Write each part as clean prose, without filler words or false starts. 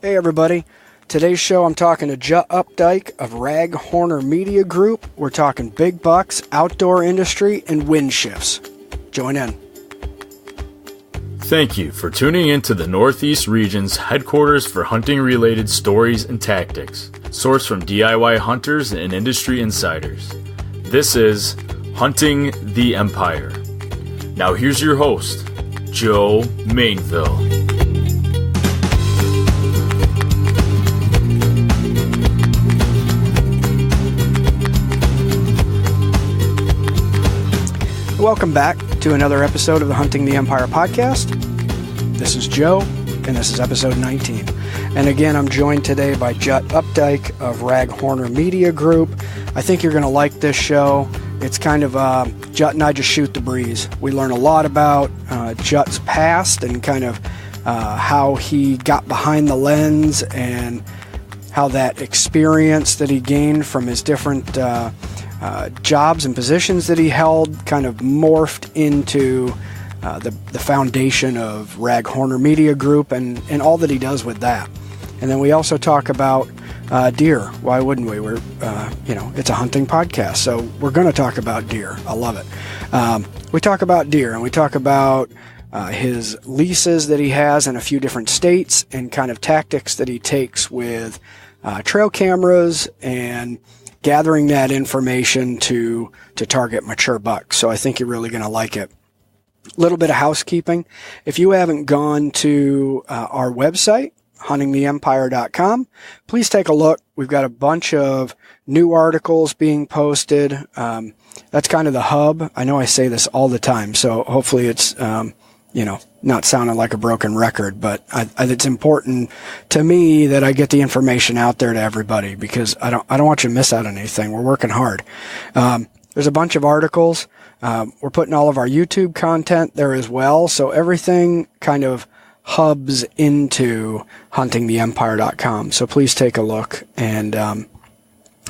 Hey everybody, today's show I'm talking to Jut Updyke of Raghorner Media Group. We're talking big bucks, outdoor industry, and wind shifts. Join in. Thank you for tuning into the Northeast region's headquarters for hunting-related stories and tactics, sourced from DIY hunters and industry insiders. This is Hunting the Empire. Now here's your host, Joe Mainville. Welcome back to another episode of the Hunting the Empire podcast. This is Joe, and this is episode 19. And again, I'm joined today by Jut Updyke of Raghorner Media Group. I think you're going to like this show. It's kind of, Jut and I just shoot the breeze. We learn a lot about Jut's past and kind of how he got behind the lens and how that experience that he gained from his different jobs and positions that he held kind of morphed into the foundation of Raghorner Media Group and all that he does with that. And then we also talk about deer. Why wouldn't we? We're, it's a hunting podcast, so we're going to talk about deer. I love it. We talk about deer, and we talk about his leases that he has in a few different states and kind of tactics that he takes with trail cameras and gathering that information to target mature bucks. So I think you're really going to like it. A little bit of housekeeping. If you haven't gone to our website, huntingtheempire.com, please take a look. We've got a bunch of new articles being posted. That's kind of the hub. I know I say this all the time, so hopefully it's, not sounding like a broken record, but it's important to me that I get the information out there to everybody because I don't want you to miss out on anything. We're working hard. There's a bunch of articles. We're putting all of our YouTube content there as well. So everything kind of hubs into huntingtheempire.com. So please take a look and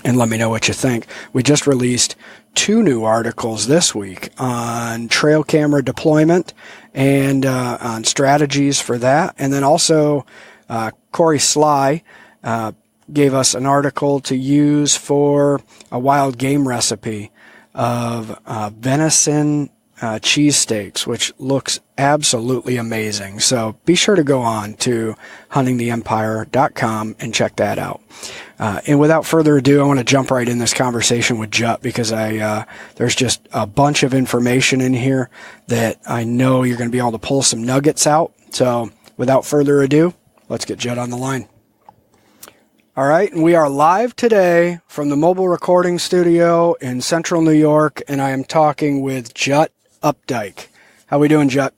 let me know what you think. We just released 2 new articles this week on trail camera deployment and on strategies for that. And then also Corey Sly gave us an article to use for a wild game recipe of venison cheesesteaks, which looks absolutely amazing. So be sure to go on to huntingtheempire.com and check that out. And without further ado, I want to jump right in this conversation with Jut because there's just a bunch of information in here that I know you're going to be able to pull some nuggets out. So without further ado, let's get Jut on the line. All right, and we are live today from the mobile recording studio in central New York, and I am talking with Jut Updyke. How we doing, Jut?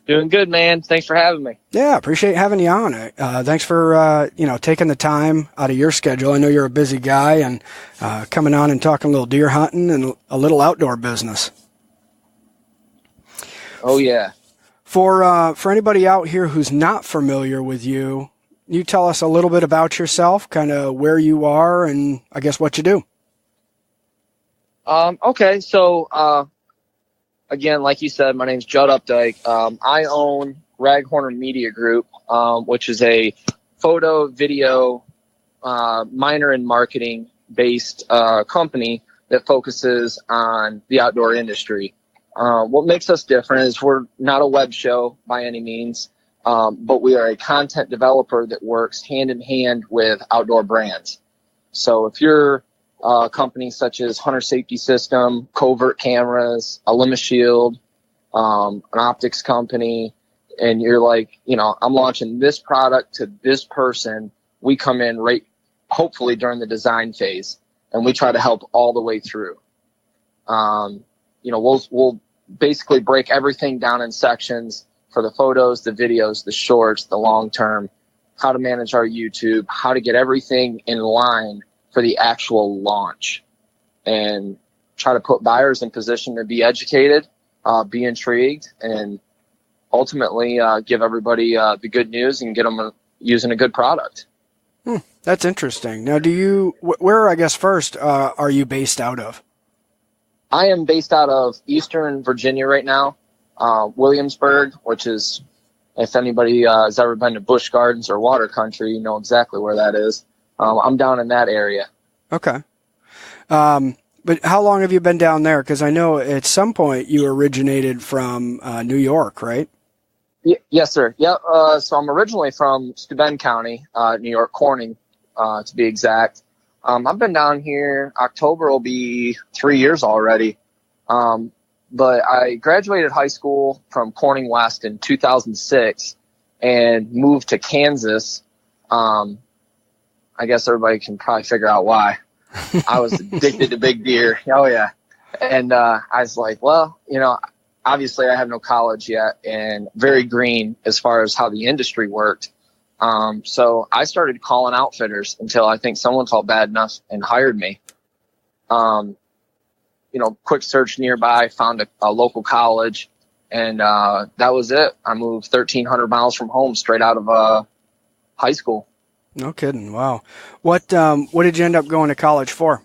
Doing good, man. Thanks for having me. Yeah, appreciate having you on. Thanks for taking the time out of your schedule. I know you're a busy guy, and coming on and talking a little deer hunting and a little outdoor business. Oh yeah. For anybody out here who's not familiar with you, you tell us a little bit about yourself, kind of where you are, and I guess what you do. Okay, so again, like you said, my name's Jut Updyke. I own Raghorner Media Group, which is a photo, video, minor in marketing based company that focuses on the outdoor industry. What makes us different is we're not a web show by any means. But we are a content developer that works hand in hand with outdoor brands. So if you're a company such as Hunter Safety System, Covert Cameras, a Lima Shield, an optics company, and you're like, I'm launching this product to this person, we come in right, hopefully during the design phase, and we try to help all the way through. We'll basically break everything down in sections. For the photos, the videos, the shorts, the long term, how to manage our YouTube, how to get everything in line for the actual launch, and try to put buyers in position to be educated, be intrigued, and ultimately give everybody the good news and get them using a good product. That's interesting. Now, where, I guess, first, are you based out of? I am based out of Eastern Virginia right now. Williamsburg, which is If anybody has ever been to Busch Gardens or Water Country, you know exactly where that is. I'm down in that area. Okay. But how long have you been down there? Because I know at some point you originated from New York, right? Yes, sir. Yeah. So I'm originally from Steuben County, New York, Corning, to be exact. I've been down here. October will be 3 years already. But I graduated high school from Corning West in 2006 and moved to Kansas. I guess everybody can probably figure out why. I was addicted to big deer. Oh, yeah. And I was like, well, you know, obviously I have no college yet and very green as far as how the industry worked. So I started calling outfitters until I think someone felt bad enough and hired me. You know, quick search nearby, found a local college, and that was it. I moved 1,300 miles from home straight out of high school. No kidding. Wow. What did you end up going to college for?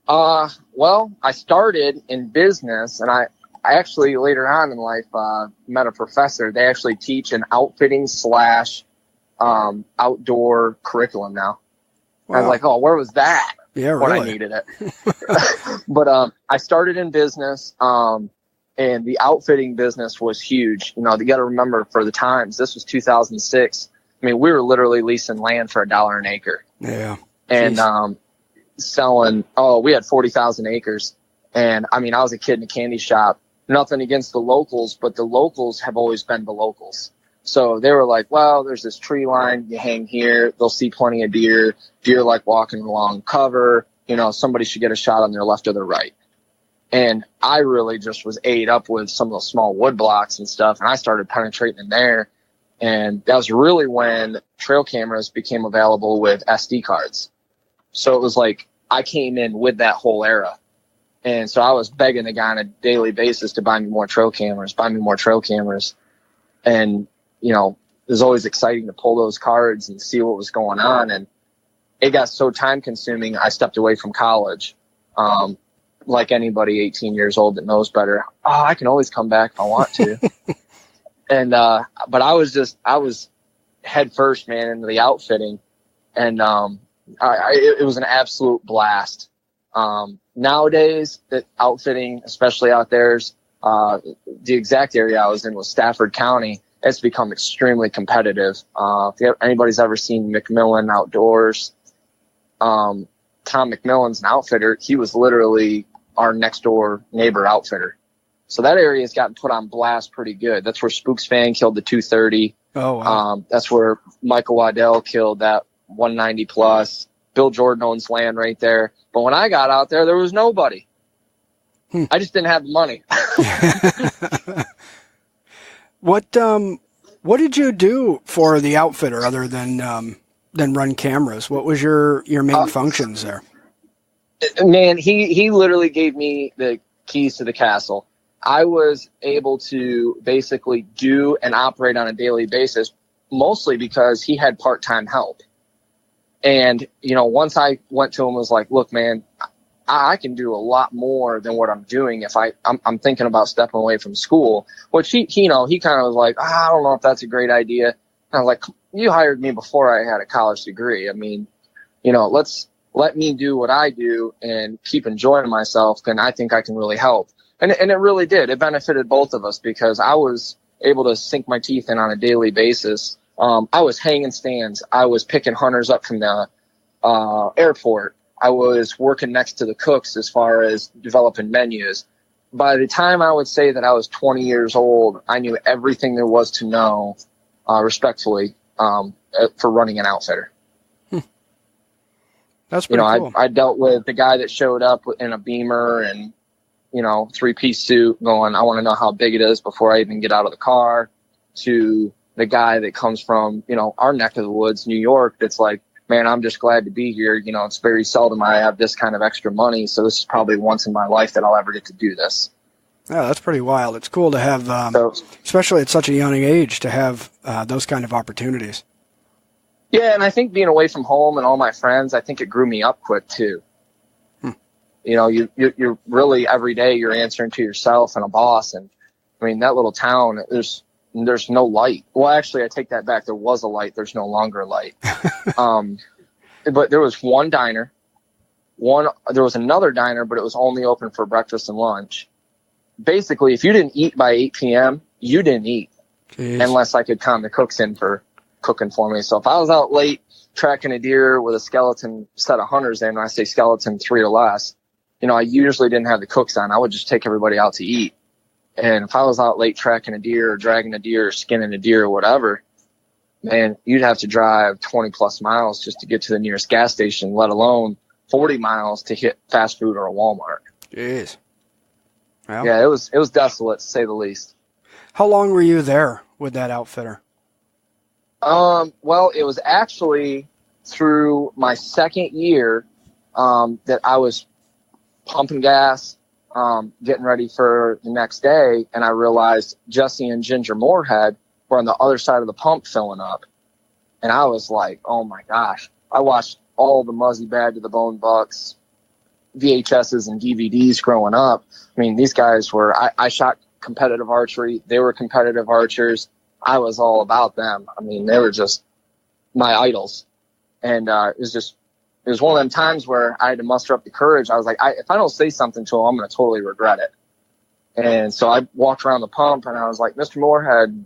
Well, I started in business, and I actually later on in life met a professor. They actually teach an outfitting / outdoor curriculum now. Wow. I was like, oh, where was that? Yeah, when really? I needed it. But I started in business, and the outfitting business was huge. You know, you got to remember for the times, this was 2006. I mean, we were literally leasing land for $1 an acre. Yeah. And selling, we had 40,000 acres. And I mean, I was a kid in a candy shop. Nothing against the locals, but the locals have always been the locals. So they were like, well, there's this tree line. You hang here. They'll see plenty of deer. Deer like walking along cover. You know, somebody should get a shot on their left or their right. And I really just was ate up with some of the small wood blocks and stuff. And I started penetrating in there. And that was really when trail cameras became available with SD cards. So it was like I came in with that whole era. And so I was begging the guy on a daily basis to buy me more trail cameras. And, you know, it was always exciting to pull those cards and see what was going on. And it got so time consuming, I stepped away from college. Like anybody 18 years old that knows better, I can always come back if I want to. And, but I was head first, man, into the outfitting. And, it was an absolute blast. Nowadays, the outfitting, especially out there's, the exact area I was in was Stafford County. It's become extremely competitive. If anybody's ever seen McMillan Outdoors, Tom McMillan's an outfitter. He was literally our next door neighbor outfitter. So that area has gotten put on blast pretty good. That's where Spooks Fan killed the 230. Oh, wow. That's where Michael Waddell killed that 190 plus. Bill Jordan owns land right there. But when I got out there was nobody. I just didn't have the money. What did you do for the outfitter other than run cameras? What was your main functions there? Man, he literally gave me the keys to the castle. I was able to basically do and operate on a daily basis, mostly because he had part-time help. And, you know, once I went to him and was like, look, man, I can do a lot more than what I'm doing if I'm thinking about stepping away from school, which he kind of was like, I don't know if that's a great idea. And I was like, you hired me before I had a college degree. I mean, you know, let me do what I do and keep enjoying myself. Then I think I can really help. And it really did. It benefited both of us because I was able to sink my teeth in on a daily basis. I was hanging stands. I was picking hunters up from the airport. I was working next to the cooks as far as developing menus. By the time I would say that I was 20 years old, I knew everything there was to know, respectfully, for running an outfitter. That's pretty cool. I dealt with the guy that showed up in a Beamer and, you know, 3-piece suit going, I want to know how big it is before I even get out of the car, to the guy that comes from, you know, our neck of the woods, New York, that's like, man, I'm just glad to be here. You know, it's very seldom I have this kind of extra money, so this is probably once in my life that I'll ever get to do this. Yeah, that's pretty wild. It's cool to have, especially at such a young age, to have those kind of opportunities. Yeah, and I think being away from home and all my friends, I think it grew me up quick too. You know, you're really every day you're answering to yourself and a boss. And I mean, that little town, there's there's no light. Well, actually, I take that back. There was a light. There's no longer a light. But there was one diner. There was another diner, but it was only open for breakfast and lunch. Basically, if you didn't eat by 8 p.m., you didn't eat. Jeez. Unless I could con the cooks in for cooking for me. So if I was out late tracking a deer with a skeleton set of hunters in, and I say skeleton 3 or less, I usually didn't have the cooks on. I would just take everybody out to eat. And if I was out late tracking a deer or dragging a deer or skinning a deer or whatever, man, you'd have to drive 20 plus miles just to get to the nearest gas station, let alone 40 miles to hit fast food or a Walmart. Jeez. Well, yeah, it was desolate, to say the least. How long were you there with that outfitter? Well, it was actually through my second year that I was pumping gas, getting ready for the next day, and I realized Jesse and Ginger Moorhead were on the other side of the pump filling up. And I was like, oh my gosh. I watched all the Muzzy Bad to the Bone bucks, VHSs and DVDs growing up. I mean, these guys were, I shot competitive archery. They were competitive archers. I was all about them. I mean, they were just my idols. And it was one of them times where I had to muster up the courage. I was like, if I don't say something to them, I'm going to totally regret it. And so I walked around the pump and I was like, Mr. Moorhead,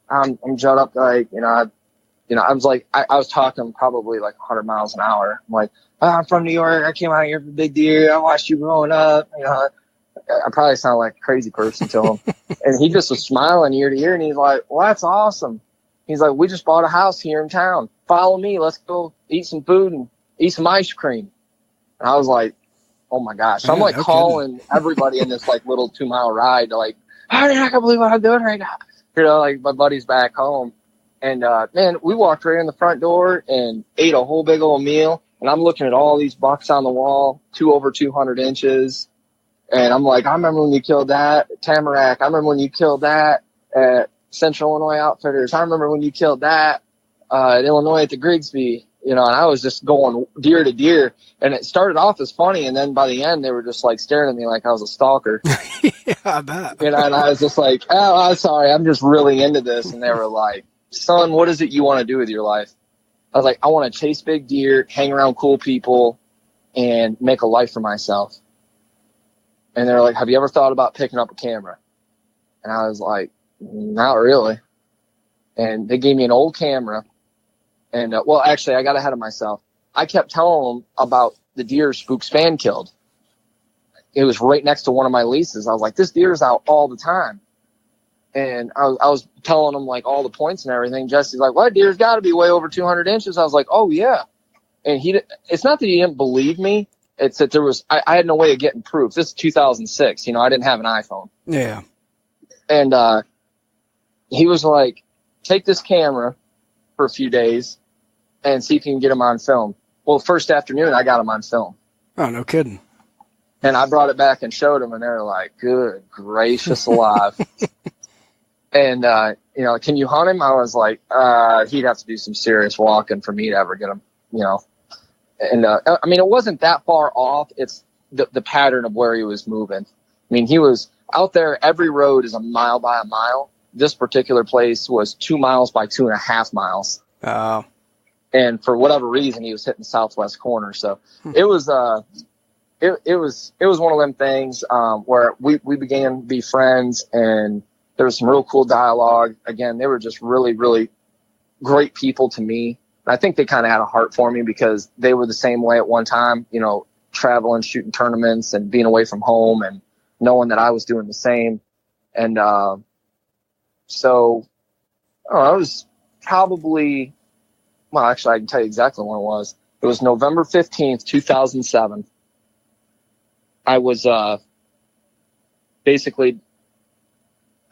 I'm Jut Updyke. I was like, I was talking probably like 100 miles an hour. I'm like, I'm from New York. I came out here for big deer. I watched you growing up. I probably sound like a crazy person to him. And he just was smiling ear to ear. And he's like, well, that's awesome. He's like, we just bought a house here in town. Follow me. Let's go eat some food and eat some ice cream. And I was like, oh my gosh. So I'm like calling everybody in this like little 2-mile ride to like, I can't believe what I'm doing right now. Like my buddy's back home. And, man, we walked right in the front door and ate a whole big old meal. And I'm looking at all these bucks on the wall, over 200 inches. And I'm like, I remember when you killed that at Tamarack. I remember when you killed that at Central Illinois Outfitters. I remember when you killed that at Illinois at the Grigsby. And I was just going deer to deer. And it started off as funny. And then by the end, they were just like staring at me like I was a stalker. Yeah, I bet. And I was just like, oh, I'm sorry. I'm just really into this. And they were like, son, what is it you want to do with your life? I was like, I want to chase big deer, hang around cool people, and make a life for myself. And they're like, have you ever thought about picking up a camera? And I was like, not really. And they gave me an old camera. And, well, actually, I got ahead of myself. I kept telling them about the deer Spook's fan killed. It was right next to one of my leases. I was like, this deer's out all the time. And I was telling them like all the points and everything. Jesse's like, well, that deer's got to be way over 200 inches. I was like, oh yeah. And it's not that he didn't believe me. It's that I had no way of getting proof. This is 2006. I didn't have an iPhone. Yeah. And, he was like, take this camera for a few days and see if you can get him on film. Well, first afternoon I got him on film. Oh, no kidding. And I brought it back and showed him and they were like, good gracious alive. And, can you hunt him? I was like, he'd have to do some serious walking for me to ever get him, And, I mean, it wasn't that far off. It's the pattern of where he was moving. I mean, he was out there. Every road is a mile by a mile. This particular place was 2 miles by 2.5 miles. Oh. And for whatever reason, he was hitting the southwest corner. So it was, it was one of them things, where we began to be friends and there was some real cool dialogue. Again, they were just really, really great people to me. I think they kind of had a heart for me because they were the same way at one time, traveling, shooting tournaments and being away from home and knowing that I was doing the same. And so it was probably, well, actually, I can tell you exactly when it was. It was November 15th, 2007. I was basically,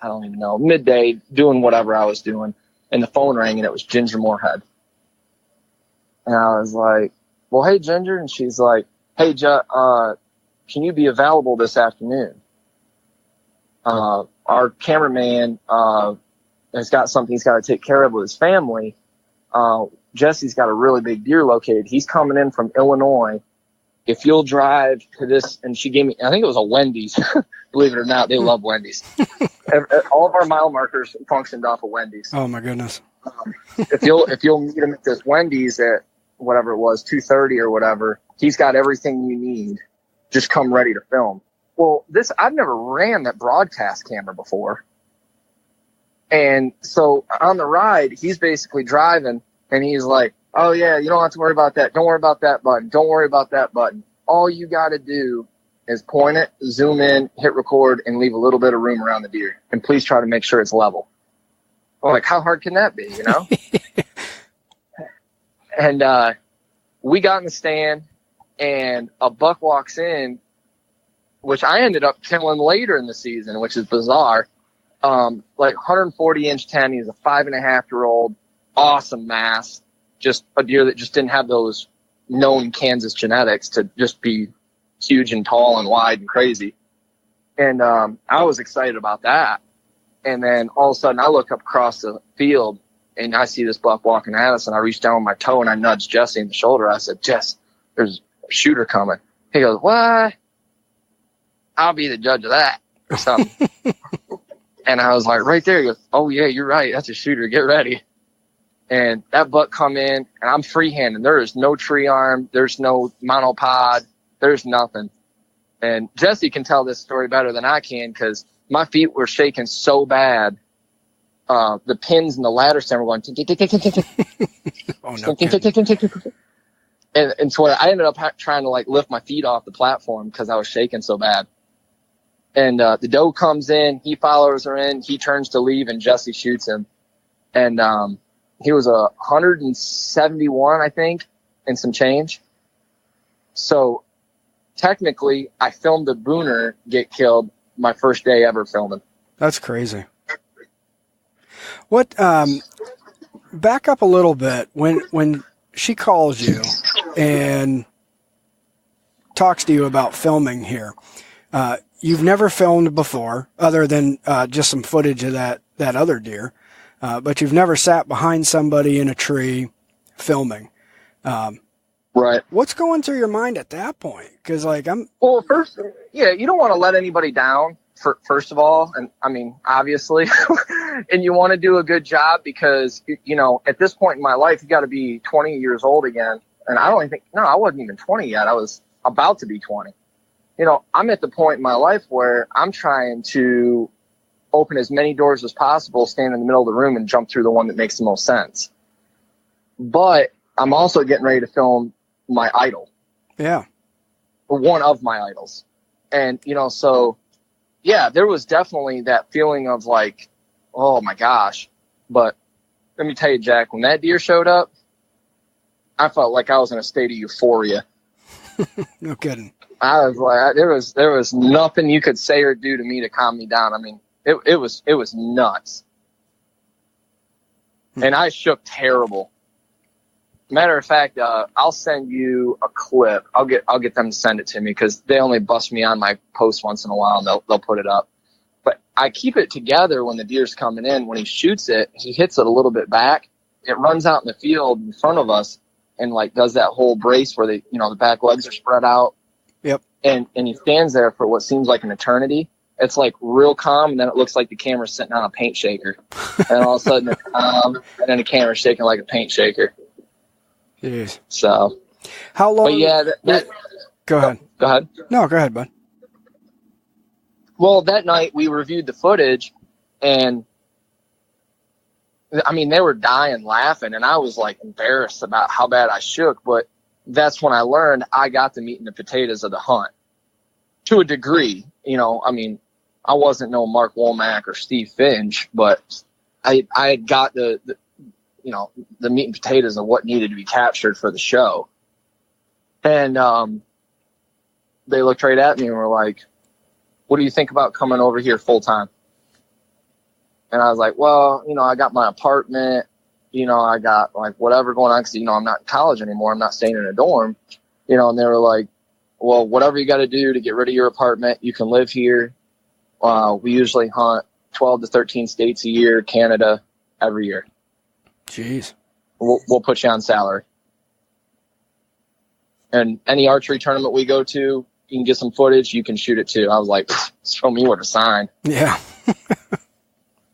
I don't even know, midday doing whatever I was doing. And the phone rang and it was Ginger Moorhead. And I was like, well, hey, Ginger. And she's like, hey, Jut, can you be available this afternoon? Our cameraman has got something he's got to take care of with his family. Jesse's got a really big deer located. He's coming in from Illinois. If you'll drive to this, and she gave me, I think it was a Wendy's. Believe it or not, they love Wendy's. All of our mile markers functioned off of Wendy's. Oh my goodness. If you'll meet him at this Wendy's at whatever it was, 2:30 or whatever, he's got everything you need. Just come ready to film. Well, I've never ran that broadcast camera before. And so on the ride, he's basically driving and he's like, oh yeah, you don't have to worry about that. Don't worry about that button. Don't worry about that button. All you got to do is point it, zoom in, hit record, and leave a little bit of room around the deer. And please try to make sure it's level. I'm like, how hard can that be, you know? And we got in the stand, and a buck walks in, which I ended up killing later in the season, which is bizarre. Like 140-inch 10. He's a 5.5-year-old, awesome mass. Just a deer that just didn't have those known Kansas genetics to just be huge and tall and wide and crazy. And I was excited about that. And then all of a sudden I look up across the field and I see this buck walking at us, and I reach down with my toe and I nudged Jesse in the shoulder. I said, Jess, there's a shooter coming. He goes, what? I'll be the judge of that or something. And I was like, right there. He goes, oh yeah, you're right. That's a shooter. Get ready. And that buck come in, and I'm freehanding. There is no tree arm. There's no monopod. There's nothing. And Jesse can tell this story better than I can because my feet were shaking so bad. The pins and the ladder stem were going. Oh, no. And so I ended up trying to like lift my feet off the platform because I was shaking so bad. And the doe comes in. He follows her in. He turns to leave, and Jesse shoots him. And he was 171, I think, and some change. So technically, I filmed a booner get killed my first day ever filming. That's crazy. What? Back up a little bit. When she calls you and talks to you about filming here, you've never filmed before, other than just some footage of that other deer. But you've never sat behind somebody in a tree filming. Right. What's going through your mind at that point? Because well, first, yeah, you don't want to let anybody down. First of all, and I mean, obviously, and you want to do a good job because, you know, at this point in my life, you got to be 20 years old again. And I wasn't even 20 yet. I was about to be 20. You know, I'm at the point in my life where I'm trying to open as many doors as possible, stand in the middle of the room and jump through the one that makes the most sense. But I'm also getting ready to film my idol. Yeah. One of my idols. And, you know, so yeah, there was definitely that feeling of like, oh my gosh. But let me tell you, Jack, when that deer showed up, I felt like I was in a state of euphoria. No kidding. I was like, there was nothing you could say or do to me to calm me down. I mean, it was nuts. And I shook terrible. Matter of fact, I'll send you a clip. I'll get them to send it to me because they only bust me on my post once in a while and they'll put it up. But I keep it together when the deer's coming in. When he shoots it, he hits it a little bit back. It runs out in the field in front of us and like does that whole brace where the back legs are spread out. Yep. And he stands there for what seems like an eternity. It's like real calm, and then it looks like the camera's sitting on a paint shaker. And all of a sudden it's calm, and then the camera's shaking like a paint shaker. Jeez. So, how long? But yeah, go ahead. Go ahead. No, go ahead, bud. Well, that night we reviewed the footage, and I mean, they were dying laughing, and I was like embarrassed about how bad I shook. But that's when I learned I got the meat and the potatoes of the hunt to a degree. You know, I mean, I wasn't no Mark Womack or Steve Finch, but I had got the meat and potatoes of what needed to be captured for the show. And they looked right at me and were like, what do you think about coming over here full time? And I was like, well, you know, I got my apartment, you know, I got like whatever going on because, you know, I'm not in college anymore. I'm not staying in a dorm, you know, and they were like, well, whatever you got to do to get rid of your apartment, you can live here. We usually hunt 12 to 13 states a year, Canada every year. Jeez. We'll put you on salary. And any archery tournament we go to, you can get some footage, you can shoot it too. I was like, show me where to sign. Yeah.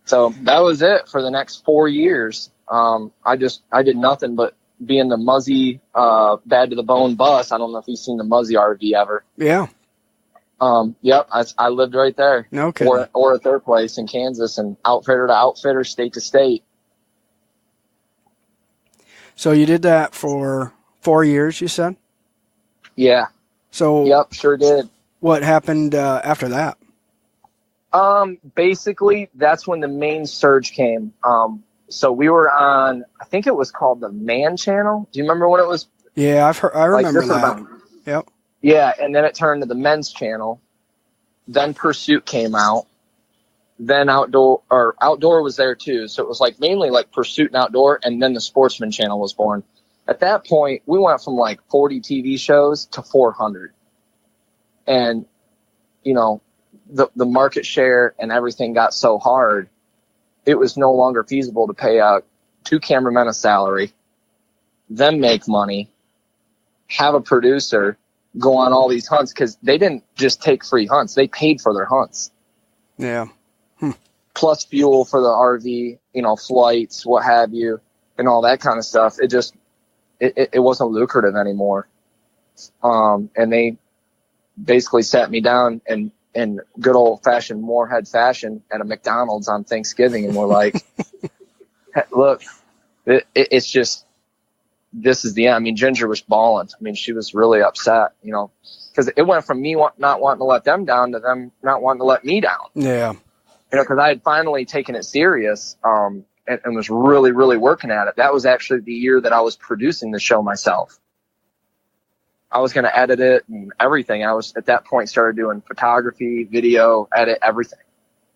So that was it for the next 4 years. I did nothing but be in the Muzzy, bad to the bone bus. I don't know if you've seen the Muzzy RV ever. Yeah. Yep. I lived right there. No kidding. Or at their place in Kansas, and outfitter to outfitter, state to state. So you did that for 4 years, you said? Yeah. So yep, sure did. What happened after that? Basically, that's when the main surge came. So we were on, I think it was called the Man Channel. Do you remember when it was? Yeah, I remember that. Yep. Yeah, and then it turned to the Men's Channel. Then Pursuit came out. Then Outdoor was there too. So it was like mainly like Pursuit and Outdoor, and then the Sportsman Channel was born. At that point, we went from like 40 TV shows to 400. And, you know, the market share and everything got so hard, it was no longer feasible to pay out 2 cameramen a salary, then make money, have a producer, go on all these hunts, because they didn't just take free hunts. They paid for their hunts. Yeah. Plus fuel for the RV, you know, flights, what have you, and all that kind of stuff. It just, it wasn't lucrative anymore. And they basically sat me down and in good old-fashioned Moorhead fashion at a McDonald's on Thanksgiving, and we're like, hey, look, it's just, this is the end. I mean, Ginger was bawling. I mean, she was really upset, you know, because it went from me not wanting to let them down to them not wanting to let me down. Yeah. You know, because I had finally taken it serious and was really, really working at it. That was actually the year that I was producing the show myself. I was going to edit it and everything. I was at that point started doing photography, video, edit, everything.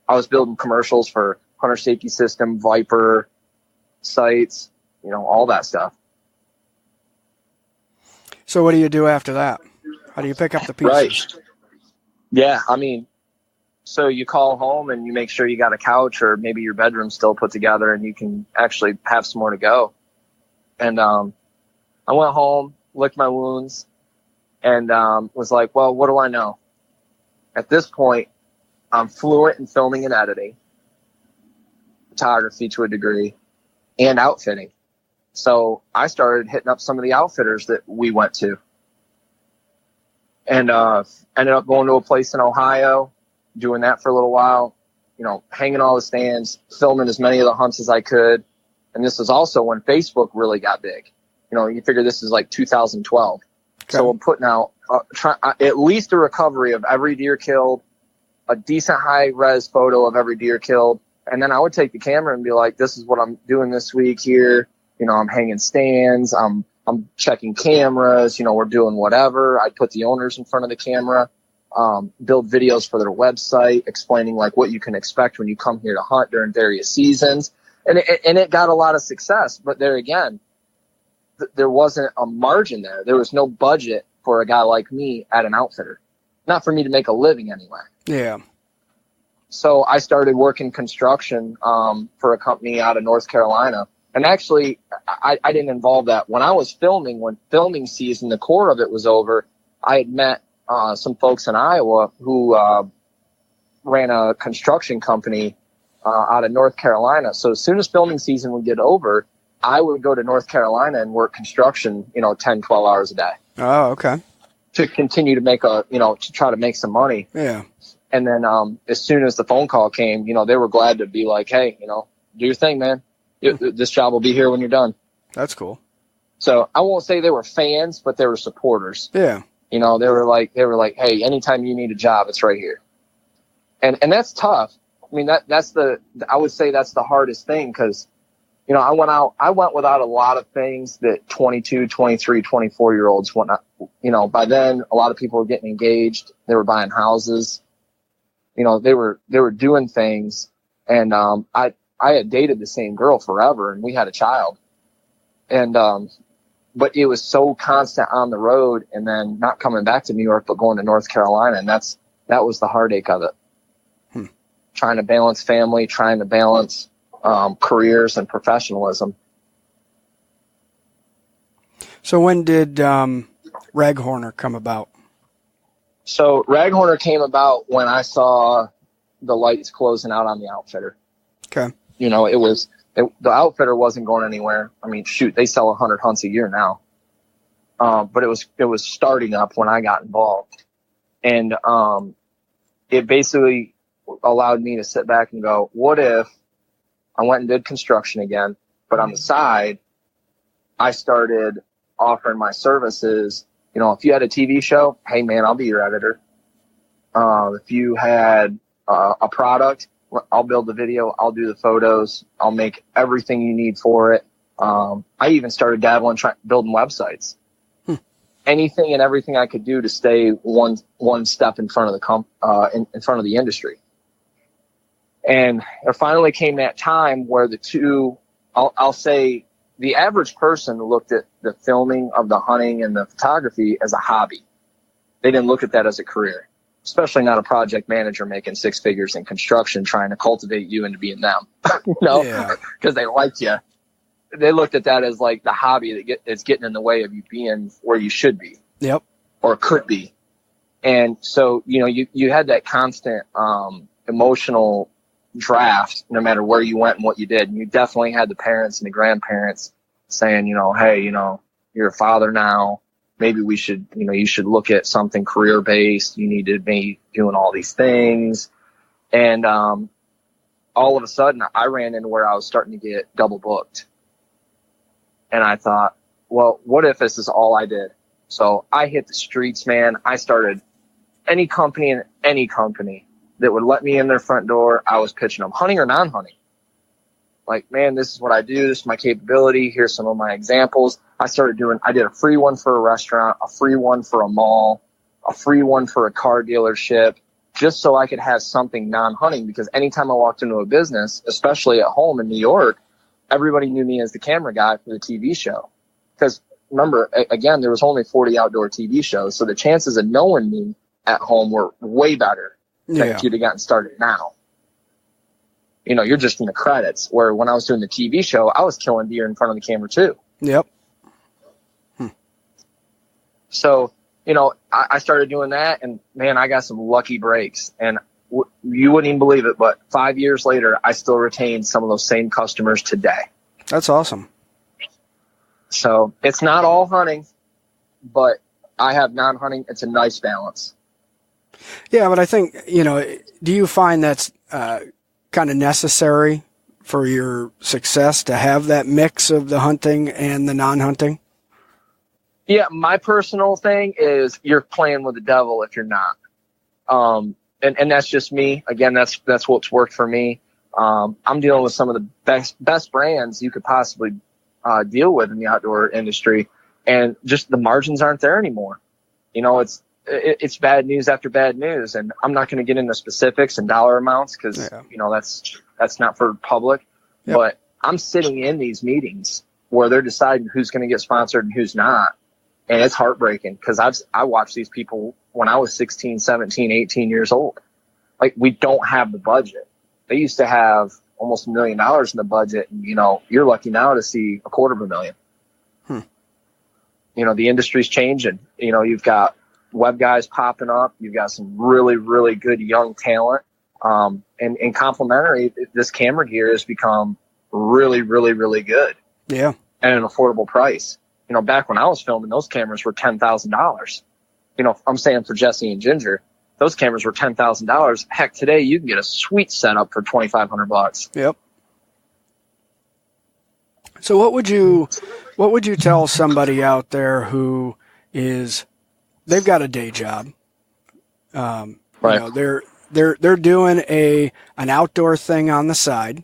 I was building commercials for Hunter Safety System, Viper, sites, you know, all that stuff. So what do you do after that? How do you pick up the pieces? Right. Yeah, I mean, so you call home and you make sure you got a couch or maybe your bedroom's still put together and you can actually have some more to go. And I went home, licked my wounds, and was like, well, what do I know? At this point, I'm fluent in filming and editing, photography to a degree, and outfitting. So I started hitting up some of the outfitters that we went to. And ended up going to a place in Ohio, doing that for a little while, you know, hanging all the stands, filming as many of the hunts as I could. And this was also when Facebook really got big. You know, you figure this is like 2012. Okay. So I'm putting out at least a recovery of every deer killed, a decent high-res photo of every deer killed. And then I would take the camera and be like, this is what I'm doing this week here. You know, I'm hanging stands. I'm checking cameras. You know, we're doing whatever. I'd put the owners in front of the camera, build videos for their website, explaining like what you can expect when you come here to hunt during various seasons. And it got a lot of success. But there again, there wasn't a margin there. There was no budget for a guy like me at an outfitter. Not for me to make a living anyway. Yeah. So I started working construction for a company out of North Carolina. And actually, I didn't involve that. When I was filming, when filming season, the core of it was over, I had met some folks in Iowa who ran a construction company out of North Carolina. So as soon as filming season would get over, I would go to North Carolina and work construction, you know, 10, 12 hours a day. Oh, okay. To continue to make to try to make some money. Yeah. And then as soon as the phone call came, you know, they were glad to be like, hey, you know, do your thing, man. This job will be here when you're done. That's cool. So I won't say they were fans, but they were supporters. Yeah. You know, they were like, hey, anytime you need a job, it's right here. And that's tough. I mean, I would say that's the hardest thing because, you know, I went without a lot of things that 22, 23, 24-year-olds went out. You know, by then a lot of people were getting engaged. They were buying houses. You know, they were doing things. And I had dated the same girl forever and we had a child. And but it was so constant on the road and then not coming back to New York but going to North Carolina, and that was the heartache of it. Trying to balance family, trying to balance careers and professionalism. So when did Raghorner come about? So Raghorner came about when I saw the lights closing out on the outfitter. Okay. You know, the outfitter wasn't going anywhere. I mean, shoot, they sell 100 hunts a year now. But it was starting up when I got involved. And it basically allowed me to sit back and go, what if I went and did construction again, but on the side, I started offering my services. You know, if you had a TV show, hey man, I'll be your editor. If you had a product, I'll build the video, I'll do the photos, I'll make everything you need for it. I even started dabbling, building websites. Anything and everything I could do to stay one step in front of the in front of the industry. And there finally came that time where the two, I'll say, the average person looked at the filming of the hunting and the photography as a hobby. They didn't look at that as a career, especially not a project manager making six figures in construction trying to cultivate you into being them, you know, because they liked you. They looked at that as like the hobby that's getting in the way of you being where you should be. Yep. Or could be. And so, you know, you had that constant emotional draft no matter where you went and what you did. And you definitely had the parents and the grandparents saying, you know, hey, you know, you're a father now. Maybe we should, you know, you should look at something career based. You need to be doing all these things. And all of a sudden I ran into where I was starting to get double booked. And I thought, well, what if this is all I did? So I hit the streets, man. I started any company that would let me in their front door. I was pitching them, hunting or non-hunting. Like, man, this is what I do. This is my capability. Here's some of my examples. I did a free one for a restaurant, a free one for a mall, a free one for a car dealership, just so I could have something non-hunting. Because anytime I walked into a business, especially at home in New York, everybody knew me as the camera guy for the TV show. Because remember, again, there was only 40 outdoor TV shows. So the chances of knowing me at home were way better than if you'd have gotten started now. You know, you're just in the credits. Where when I was doing the TV show, I was killing deer in front of the camera too. Yep. So, you know, I started doing that, and man, I got some lucky breaks. And you wouldn't even believe it, but 5 years later, I still retain some of those same customers today. That's awesome. So it's not all hunting, but I have non-hunting. It's a nice balance. Yeah, but I think, you know, do you find that's kind of necessary for your success to have that mix of the hunting and the non-hunting? Yeah, my personal thing is you're playing with the devil if you're not. And that's just me. Again, that's what's worked for me. I'm dealing with some of the best brands you could possibly deal with in the outdoor industry, and just the margins aren't there anymore. You know, it's bad news after bad news, and I'm not going to get into specifics and dollar amounts because you know that's not for public. Yep. But I'm sitting in these meetings where they're deciding who's going to get sponsored and who's not, and it's heartbreaking because I watched these people when I was 16, 17, 18 years old. Like, we don't have the budget. They used to have almost $1 million in the budget. And, you know, you're lucky now to see $250,000. You know, the industry's changing. You know, you've got web guys popping up. You've got some really, really good young talent. And complimentary, this camera gear has become really, really, really good. Yeah. At an affordable price. You know, back when I was filming, those cameras were $10,000. You know, I'm saying for Jesse and Ginger, those cameras were $10,000. Heck, today you can get a sweet setup for $2,500. Yep. So what would you tell somebody out there who they've got a day job? Right. You know, they're doing an outdoor thing on the side,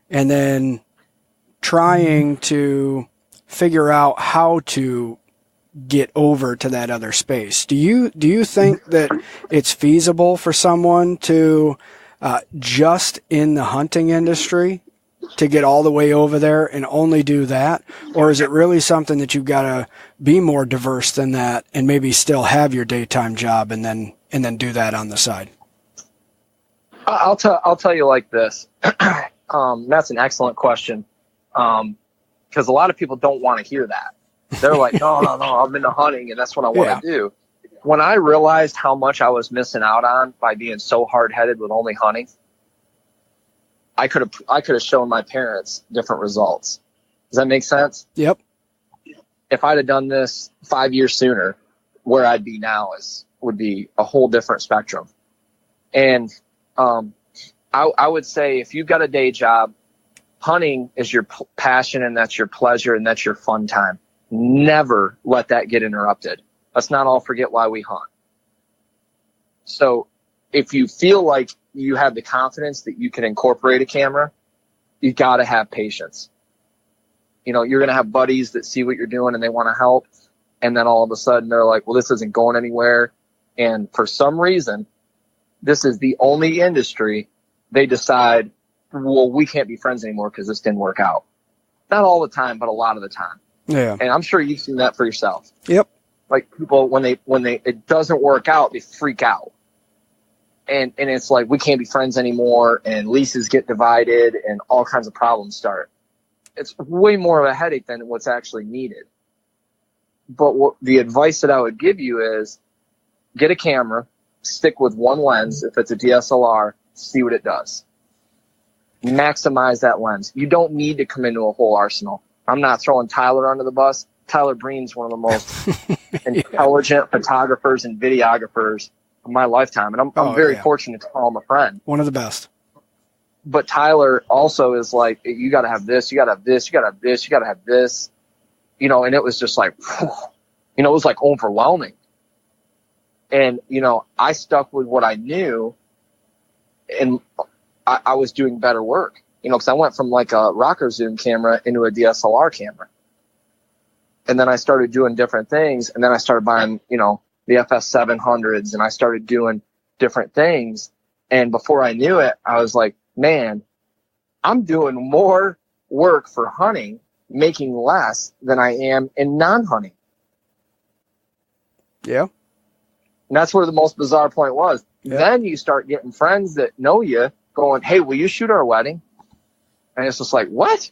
and then trying to figure out how to get over to that other space. Do you think that it's feasible for someone to just in the hunting industry to get all the way over there and only do that? Or is it really something that you've got to be more diverse than that and maybe still have your daytime job and then do that on the side? I'll tell you like this. That's an excellent question. Because a lot of people don't want to hear that. They're like, no, I'm into hunting and that's what I want to do. When I realized how much I was missing out on by being so hard-headed with only hunting, I could have shown my parents different results. Does that make sense? Yep. If I'd have done this 5 years sooner, where I'd be now would be a whole different spectrum. And I would say if you've got a day job, hunting is your passion, and that's your pleasure, and that's your fun time. Never let that get interrupted. Let's not all forget why we hunt. So if you feel like you have the confidence that you can incorporate a camera, you got to have patience. You know, you're going to have buddies that see what you're doing and they want to help. And then all of a sudden they're like, well, this isn't going anywhere. And for some reason, this is the only industry they decide, well, we can't be friends anymore because this didn't work out. Not all the time, but a lot of the time. Yeah. And I'm sure you've seen that for yourself. Yep. Like people, when it doesn't work out, they freak out. And it's like, we can't be friends anymore, and leases get divided and all kinds of problems start. It's way more of a headache than what's actually needed. But the advice that I would give you is get a camera, stick with one lens. If it's a DSLR, see what it does. Maximize that lens. You don't need to come into a whole arsenal. I'm not throwing Tyler under the bus. Tyler Breen's one of the most intelligent photographers and videographers of my lifetime. And I'm very fortunate to call him a friend. One of the best. But Tyler also is like, you got to have this, you got to have this, you got to have this, you got to have this. You know, and it was just like, you know, it was like overwhelming. And, you know, I stuck with what I knew, and I was doing better work, you know, because I went from like a rocker zoom camera into a DSLR camera. And then I started doing different things. And then I started buying, you know, the FS 700s, and I started doing different things. And before I knew it, I was like, man, I'm doing more work for hunting, making less than I am in non-hunting. Yeah. And that's where the most bizarre point was. Yeah. Then you start getting friends that know you going, hey, will you shoot our wedding? And it's just like, what?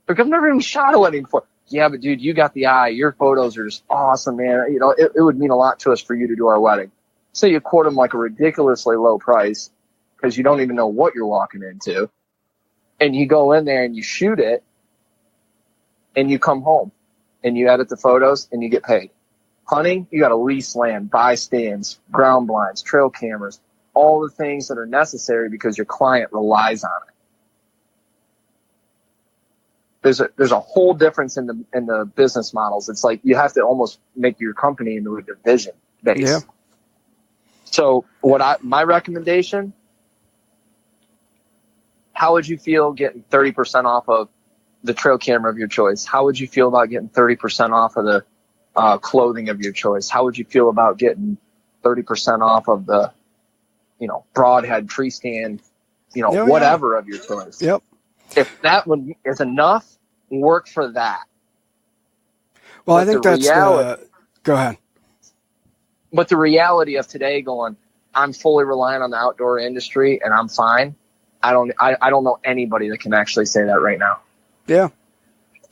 Like, I've never even shot a wedding before. Yeah, but dude, you got the eye. Your photos are just awesome, man. You know, it would mean a lot to us for you to do our wedding. So you quote them like a ridiculously low price because you don't even know what you're walking into. And you go in there and you shoot it, and you come home and you edit the photos and you get paid. Hunting, you got to lease land, buy stands, ground blinds, trail cameras, all the things that are necessary because your client relies on it. There's a whole difference in the business models. It's like you have to almost make your company into a division base. Yeah. So my recommendation, how would you feel getting 30% off of the trail camera of your choice? How would you feel about getting 30% off of the clothing of your choice? How would you feel about getting 30% off of the, you know, broadhead tree stand, you know, whatever of your choice? Yep. If that one is enough, work for that. Well, I think that's go ahead. But the reality of today going, I'm fully reliant on the outdoor industry and I'm fine. I don't know anybody that can actually say that right now. Yeah.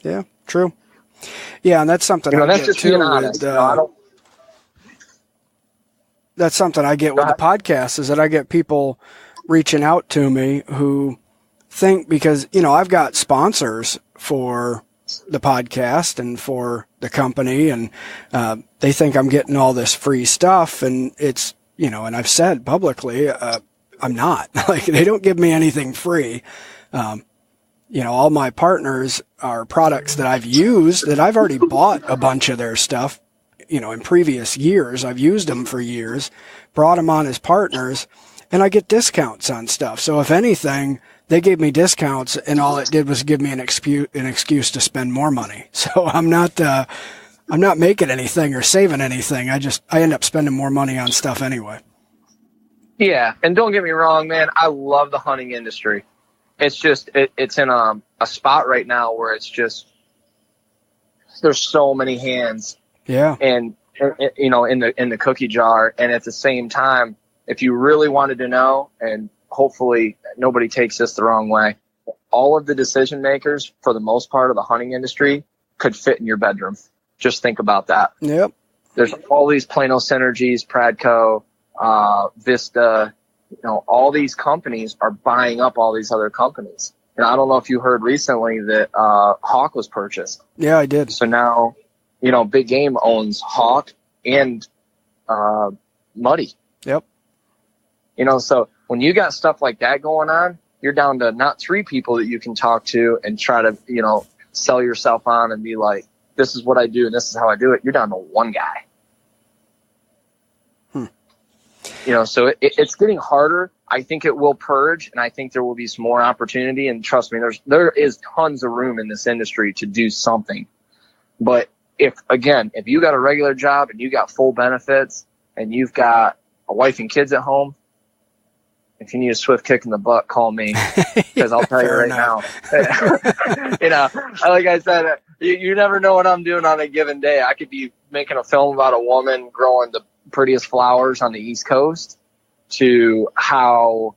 Yeah. True. Yeah. And that's something, you know, I that's get just too being honest. that's something I get with the podcast is that I get people reaching out to me who think, because, you know, I've got sponsors for the podcast and for the company, and they think I'm getting all this free stuff, and it's, you know, and I've said publicly, I'm not. Like, they don't give me anything free. You know, all my partners are products that I've used, that I've already bought a bunch of their stuff, you know, in previous years. I've used them for years, brought them on as partners, and I get discounts on stuff. So if anything, they gave me discounts, and all it did was give me an excuse to spend more money. So I'm not making anything or saving anything. I end up spending more money on stuff anyway. Yeah. And don't get me wrong, man. I love the hunting industry. It's just, it's in a spot right now where it's just, there's so many hands. Yeah. And you know, in the cookie jar. And at the same time, if you really wanted to know, and hopefully nobody takes this the wrong way, all of the decision makers for the most part of the hunting industry could fit in your bedroom. Just think about that. Yep. There's all these Plano Synergies, Pradco, Vista, all these companies are buying up all these other companies. And I don't know if you heard recently that Hawk was purchased. Yeah, I did. So now, Big Game owns Hawk and Muddy. Yep. So when you got stuff like that going on, you're down to not 3 people that you can talk to and try to, sell yourself on and be like, this is what I do and this is how I do it. You're down to 1 guy. So it's getting harder. I think it will purge, and I think there will be some more opportunity. And trust me, there is tons of room in this industry to do something. But if you got a regular job and you got full benefits and you've got a wife and kids at home, if you need a swift kick in the butt, call me, because I'll tell you right now. Like I said, you never know what I'm doing on a given day. I could be making a film about a woman growing the prettiest flowers on the East Coast, to how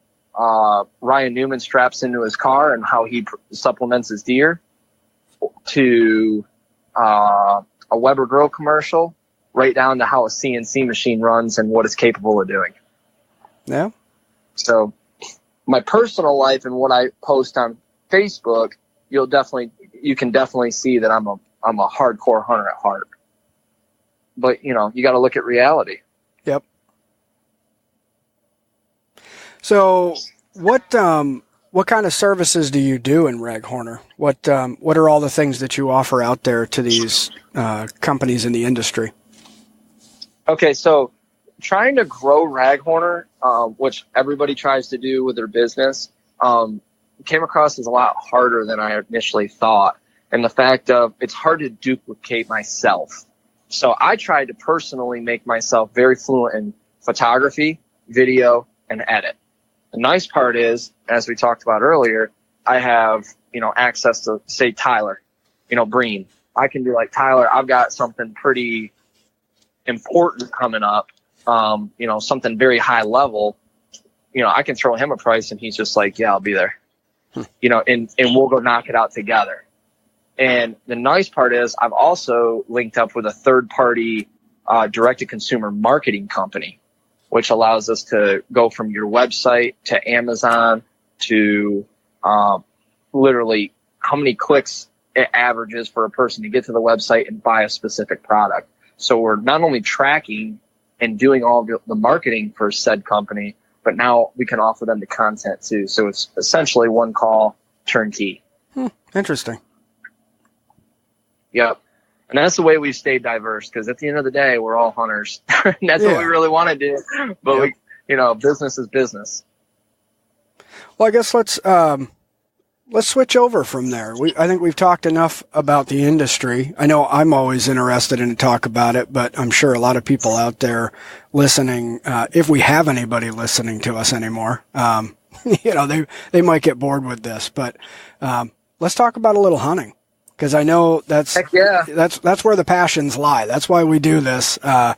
Ryan Newman straps into his car and how he supplements his deer, to a Weber Grill commercial, right down to how a CNC machine runs and what it's capable of doing. Yeah. So my personal life and what I post on Facebook, you can definitely see that I'm a hardcore hunter at heart. But you got to look at reality. Yep. So what kind of services do you do in Raghorner? What are all the things that you offer out there to these companies in the industry? Okay, so trying to grow Raghorner, which everybody tries to do with their business, came across as a lot harder than I initially thought. And the fact of it's hard to duplicate myself. So I tried to personally make myself very fluent in photography, video, and edit. The nice part is, as we talked about earlier, I have, access to, say, Tyler, Breen. I can be like, Tyler, I've got something pretty important coming up, something very high level. I can throw him a price and he's just like, yeah, I'll be there, and we'll go knock it out together. And the nice part is I've also linked up with a third-party direct-to-consumer marketing company, which allows us to go from your website to Amazon to literally how many clicks it averages for a person to get to the website and buy a specific product. So we're not only tracking and doing all the marketing for said company, but now we can offer them the content too. So it's essentially one call, turnkey. Interesting. Yep. And that's the way we've stayed diverse, because at the end of the day, we're all hunters. And that's what we really want to do. But business is business. Well, I guess let's switch over from there. I think we've talked enough about the industry. I know I'm always interested in to talk about it, but I'm sure a lot of people out there listening, if we have anybody listening to us anymore, they might get bored with this. But let's talk about a little hunting. Because I know that's where the passions lie. That's why we do this, and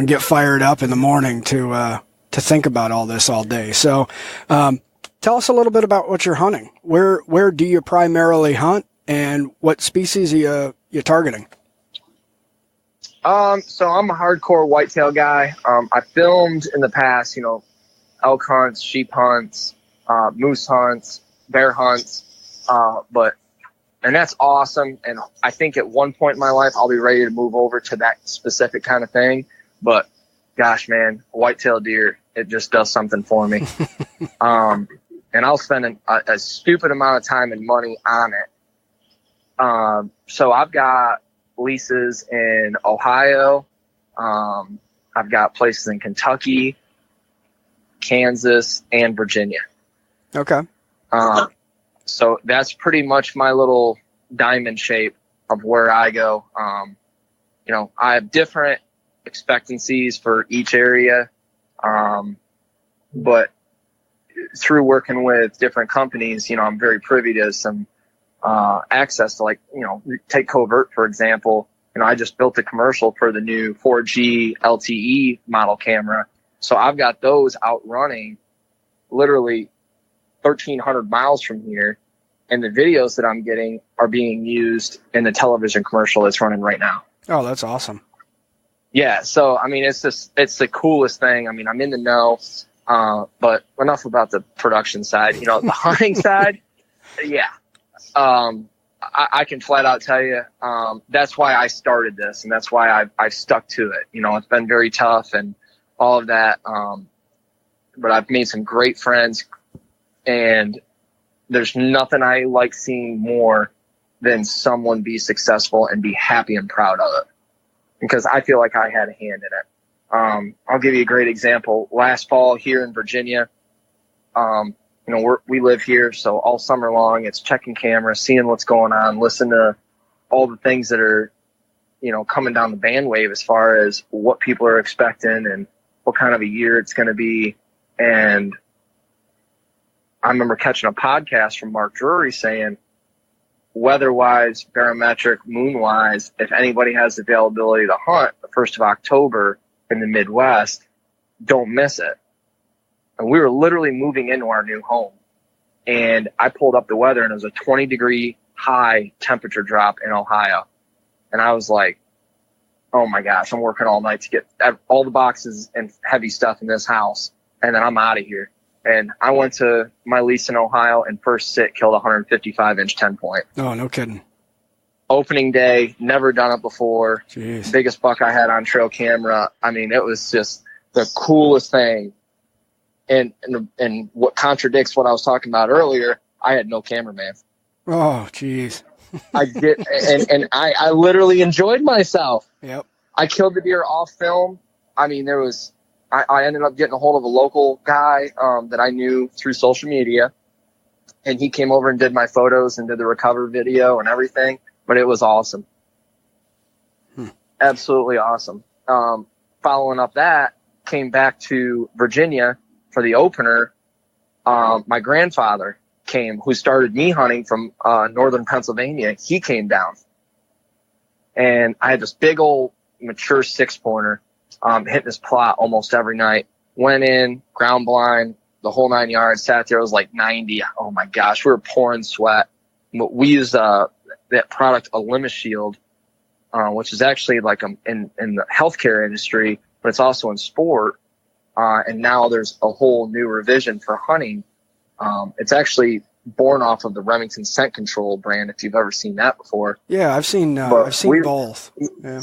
get fired up in the morning to think about all this all day. So, tell us a little bit about what you're hunting. Where do you primarily hunt, and what species are you targeting? So I'm a hardcore whitetail guy. I filmed in the past, elk hunts, sheep hunts, moose hunts, bear hunts, and that's awesome. And I think at one point in my life, I'll be ready to move over to that specific kind of thing. But gosh, man, whitetail deer, it just does something for me. And I'll spend a stupid amount of time and money on it. So I've got leases in Ohio. I've got places in Kentucky, Kansas, and Virginia. Okay. So that's pretty much my little diamond shape of where I go. I have different expectancies for each area. But through working with different companies, I'm very privy to some access to, take Covert, for example. I just built a commercial for the new 4G LTE model camera. So I've got those out running literally 1,300 miles from here, and the videos that I'm getting are being used in the television commercial that's running right now. Oh, that's awesome. Yeah. So, it's the coolest thing. I'm in the know. But enough about the production side. The hunting side, yeah. I can flat out tell you, that's why I started this, and that's why I've stuck to it. It's been very tough and all of that. But I've made some great friends, and there's nothing I like seeing more than someone be successful and be happy and proud of it, because I feel like I had a hand in it. I'll give you a great example. Last fall here in Virginia, we live here, so all summer long it's checking cameras, seeing what's going on, listening to all the things that are, coming down the bandwave as far as what people are expecting and what kind of a year it's going to be. And I remember catching a podcast from Mark Drury saying, weather-wise, barometric, moon-wise, if anybody has the availability to hunt the 1st of October in the Midwest, don't miss it. And we were literally moving into our new home. And I pulled up the weather, and it was a 20-degree high temperature drop in Ohio. And I was like, oh, my gosh, I'm working all night to get all the boxes and heavy stuff in this house, and then I'm out of here. And I went to my lease in Ohio, and first sit killed a 155-inch 10-point. Oh, no kidding. Opening day, never done it before. Jeez. Biggest buck I had on trail camera. I mean, it was just the coolest thing. And what contradicts what I was talking about earlier, I had no cameraman. Oh, jeez. I did, and I literally enjoyed myself. Yep. I killed the deer off film. I mean, I ended up getting a hold of a local guy that I knew through social media, and he came over and did my photos and did the recover video and everything. But it was awesome. Absolutely awesome. Following up that, came back to Virginia for the opener. My grandfather came, who started me hunting from northern Pennsylvania. He came down, and I had this big old mature 6-pointer hitting his plot almost every night. Went in, ground blind, the whole 9 yards. Sat there, it was like 90. Oh my gosh, we were pouring sweat. But we used that product, a Shield, which is actually like in the healthcare industry, but it's also in sport. And now there's a whole new revision for hunting. It's actually born off of the Remington Scent Control brand, if you've ever seen that before. Yeah, I've seen both. Yeah.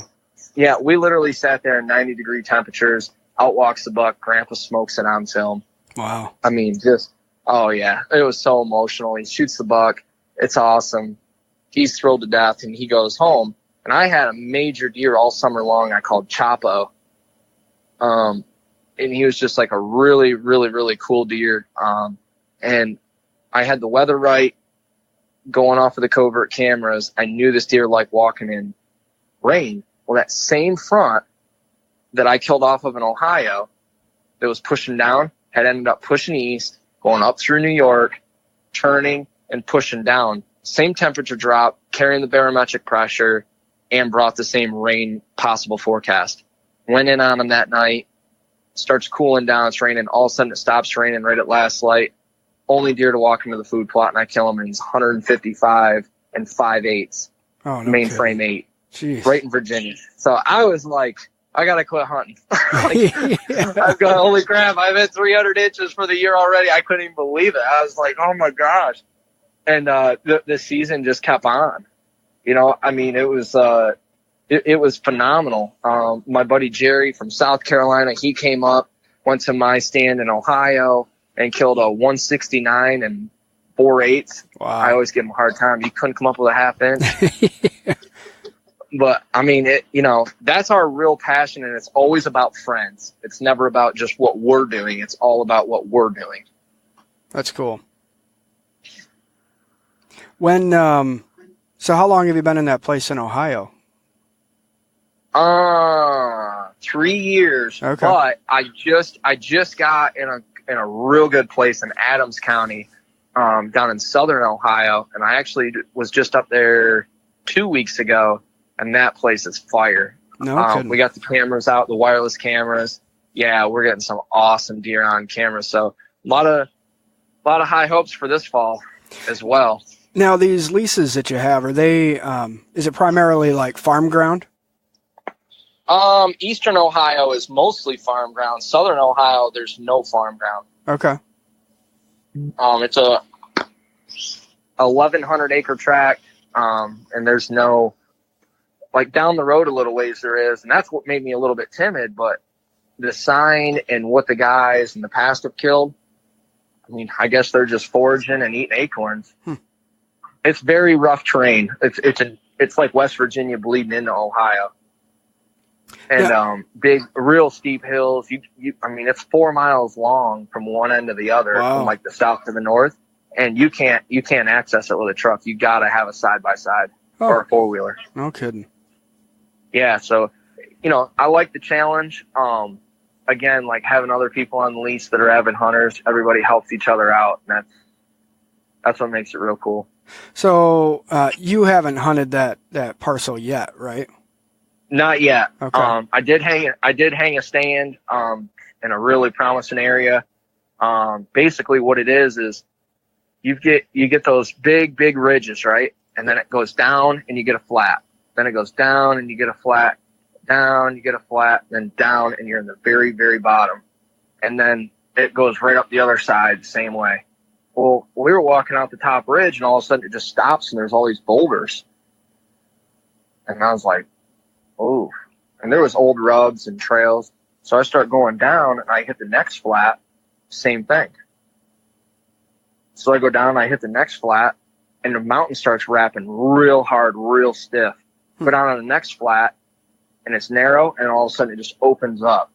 Yeah, we literally sat there in 90-degree temperatures, outwalks the buck, Grandpa smokes it on film. Wow. I mean, oh yeah, it was so emotional. He shoots the buck. It's awesome. He's thrilled to death, and he goes home. And I had a major deer all summer long I called Chapo. And he was just like a really, really, really cool deer. And I had the weather right going off of the covert cameras. I knew this deer liked walking in rain. Well, that same front that I killed off of in Ohio that was pushing down had ended up pushing east, going up through New York, turning and pushing down. Same temperature drop, carrying the barometric pressure, and brought the same rain possible forecast. Went in on him that night. Starts cooling down, it's raining, all of a sudden it stops raining right at last light. Only deer to walk into the food plot, and I kill him, and he's 155 and 5/8. Oh, no mainframe 8. Jeez. Right in Virginia. So I was like, I got to quit hunting. I've got, holy crap, I've hit 300 inches for the year already. I couldn't even believe it. I was like, oh my gosh. And the season just kept on. I mean, it was phenomenal. My buddy Jerry from South Carolina, he came up, went to my stand in Ohio and killed a 169 and 4/8. Wow. I always give him a hard time. He couldn't come up with a half inch. But I mean, that's our real passion, and it's always about friends. It's never about just what we're doing. It's all about what we're doing. That's cool. So how long have you been in that place in Ohio? 3 years. Okay. But I just got in a real good place in Adams County, down in southern Ohio, and I actually was just up there 2 weeks ago, and that place is fire. No kidding. We got the cameras out, the wireless cameras. Yeah, we're getting some awesome deer on camera. So a lot of high hopes for this fall as well. Now, these leases that you have, are they, is it primarily like farm ground? Eastern Ohio is mostly farm ground. Southern Ohio, there's no farm ground. Okay. It's a 1,100 acre tract, and there's no, like, down the road a little ways there is, and that's what made me a little bit timid. But the sign and what the guys in the past have killed, I mean, I guess they're just foraging and eating acorns. It's very rough terrain. It's like West Virginia bleeding into Ohio. And big, real steep hills. I mean, it's 4 miles long from one end to the other, Wow. from like the south to the north. And you can't access it with a truck. You got to have a side by side or a 4-wheeler. No kidding. Yeah, so I like the challenge. Again, like having other people on the lease that are avid hunters, everybody helps each other out, and that's what makes it real cool. So you haven't hunted that parcel yet, right? Not yet. Okay. I did hang a stand in a really promising area. Basically, what it is you get those big ridges, right? And then it goes down and you get a flat. Then it goes down and you get a flat. Down, you get a flat, then down, and you're in the very, very bottom. And then it goes right up the other side the same way. Well, we were walking out the top ridge, and all of a sudden it just stops, and there's all these boulders. And I was like, oh. And there was old rubs and trails. So I start going down, and I hit the next flat, same thing. So I go down, and I hit the next flat, and the mountain starts wrapping real hard, real stiff. Go down on the next flat, and it's narrow, and all of a sudden it just opens up.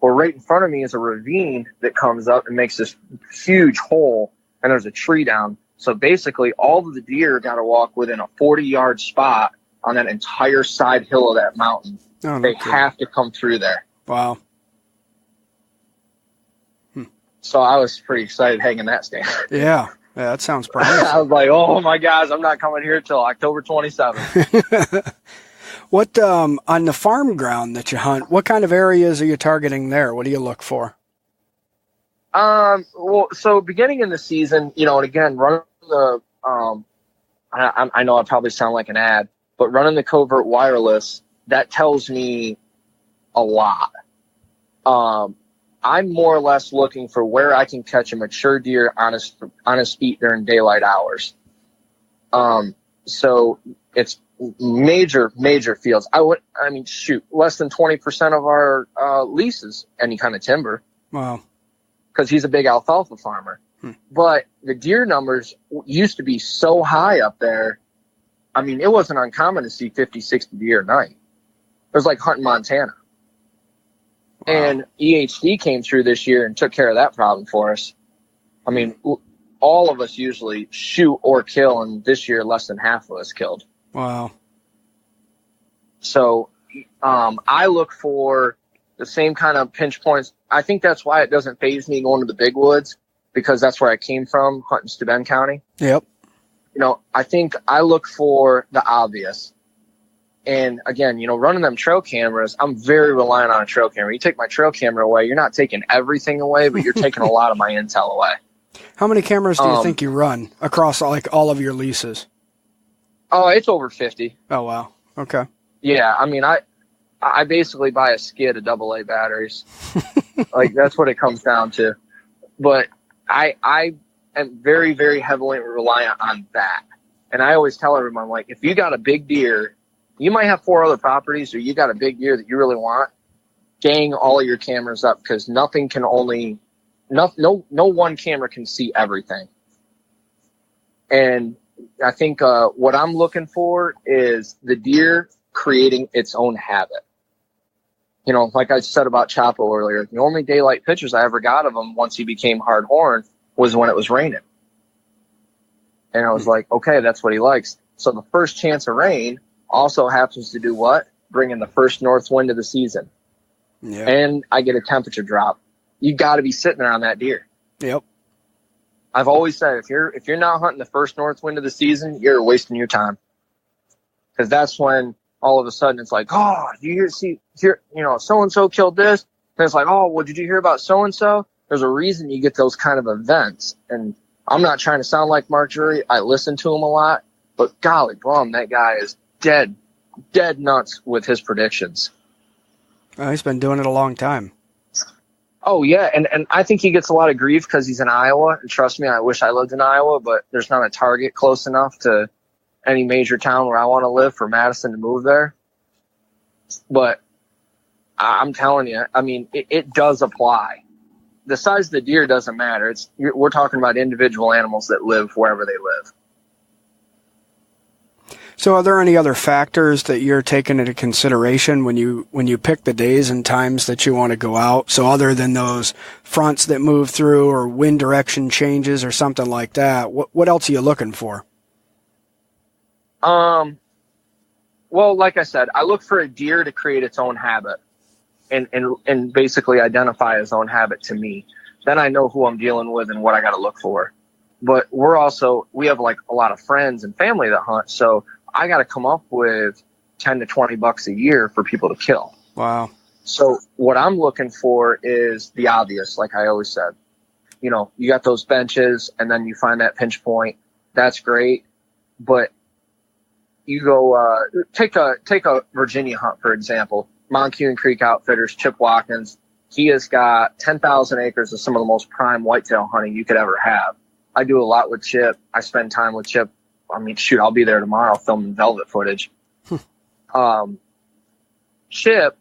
Well, right in front of me is a ravine that comes up and makes this huge hole, and there's a tree down. So basically, all of the deer got to walk within a 40-yard spot on that entire side hill of that mountain. Oh, they have to come through there. Wow. So I was pretty excited hanging that stand. Yeah, that sounds promising. I was like, oh my gosh, I'm not coming here till October 27th. What, on the farm ground that you hunt, what kind of areas are you targeting there? What do you look for? Well, so beginning in the season, and again, running the, I know I probably sound like an ad, but running the covert wireless, that tells me a lot. I'm more or less looking for where I can catch a mature deer on his feet during daylight hours. So it's major fields. Less than 20% of our leases any kind of timber. Wow. Because he's a big alfalfa farmer. But the deer numbers used to be so high up there. I mean, it wasn't uncommon to see 50, 60 deer a night. It was like hunting Montana. Wow. And EHD came through this year and took care of that problem for us. I mean, all of us usually shoot or kill, and this year less than half of us killed. Wow. So I look for the same kind of pinch points. I think that's why it doesn't faze me going to the big woods, because that's where I came from, hunting Steuben County. Yep. I think I look for the obvious. And again, running them trail cameras, I'm very reliant on a trail camera. You take my trail camera away, you're not taking everything away, but you're taking a lot of my intel away. How many cameras do you think you run across all of your leases? Oh, it's over 50. Oh, wow. Okay. Yeah, I mean, I basically buy a skid of AA batteries. Like, that's what it comes down to. But I am very, very heavily reliant on that. And I always tell everyone, like, if you got a big deer, you might have 4 other properties, or you got a big deer that you really want, gang all of your cameras up, because no one camera can see everything. And I think what I'm looking for is the deer creating its own habit. Like I said about Chapo earlier, the only daylight pictures I ever got of him once he became hard horn was when it was raining. And I was like, okay, that's what he likes. So the first chance of rain also happens to do what? Bring in the first north wind of the season. Yeah. And I get a temperature drop. You got to be sitting there on that deer. Yep. I've always said, if you're not hunting the first north wind of the season, you're wasting your time. Because that's when all of a sudden it's like, oh, you hear, so-and-so killed this. And it's like, oh, well, did you hear about so-and-so? There's a reason you get those kind of events. And I'm not trying to sound like Mark Drury. I listen to him a lot. But golly, Blum, that guy is dead nuts with his predictions. He's been doing it a long time. Oh, yeah, and I think he gets a lot of grief because he's in Iowa. And trust me, I wish I lived in Iowa, but there's not a Target close enough to any major town where I want to live for Madison to move there. But I'm telling you, I mean, it does apply. The size of the deer doesn't matter. We're talking about individual animals that live wherever they live. So are there any other factors that you're taking into consideration when you pick the days and times that you want to go out? So other than those fronts that move through or wind direction changes or something like that, what else are you looking for? Well, like I said, I look for a deer to create its own habit and basically identify its own habit to me. Then I know who I'm dealing with and what I got to look for. But we have like a lot of friends and family that hunt, so I got to come up with $10 to $20 a year for people to kill. Wow. So what I'm looking for is the obvious, like I always said. You know, you got those benches and then you find that pinch point. That's great. But you go, take a Virginia hunt, for example. Moncune Creek Outfitters, Chip Watkins. He has got 10,000 acres of some of the most prime whitetail hunting you could ever have. I do a lot with Chip. I spend time with Chip. I mean, shoot, I'll be there tomorrow filming velvet footage. Chip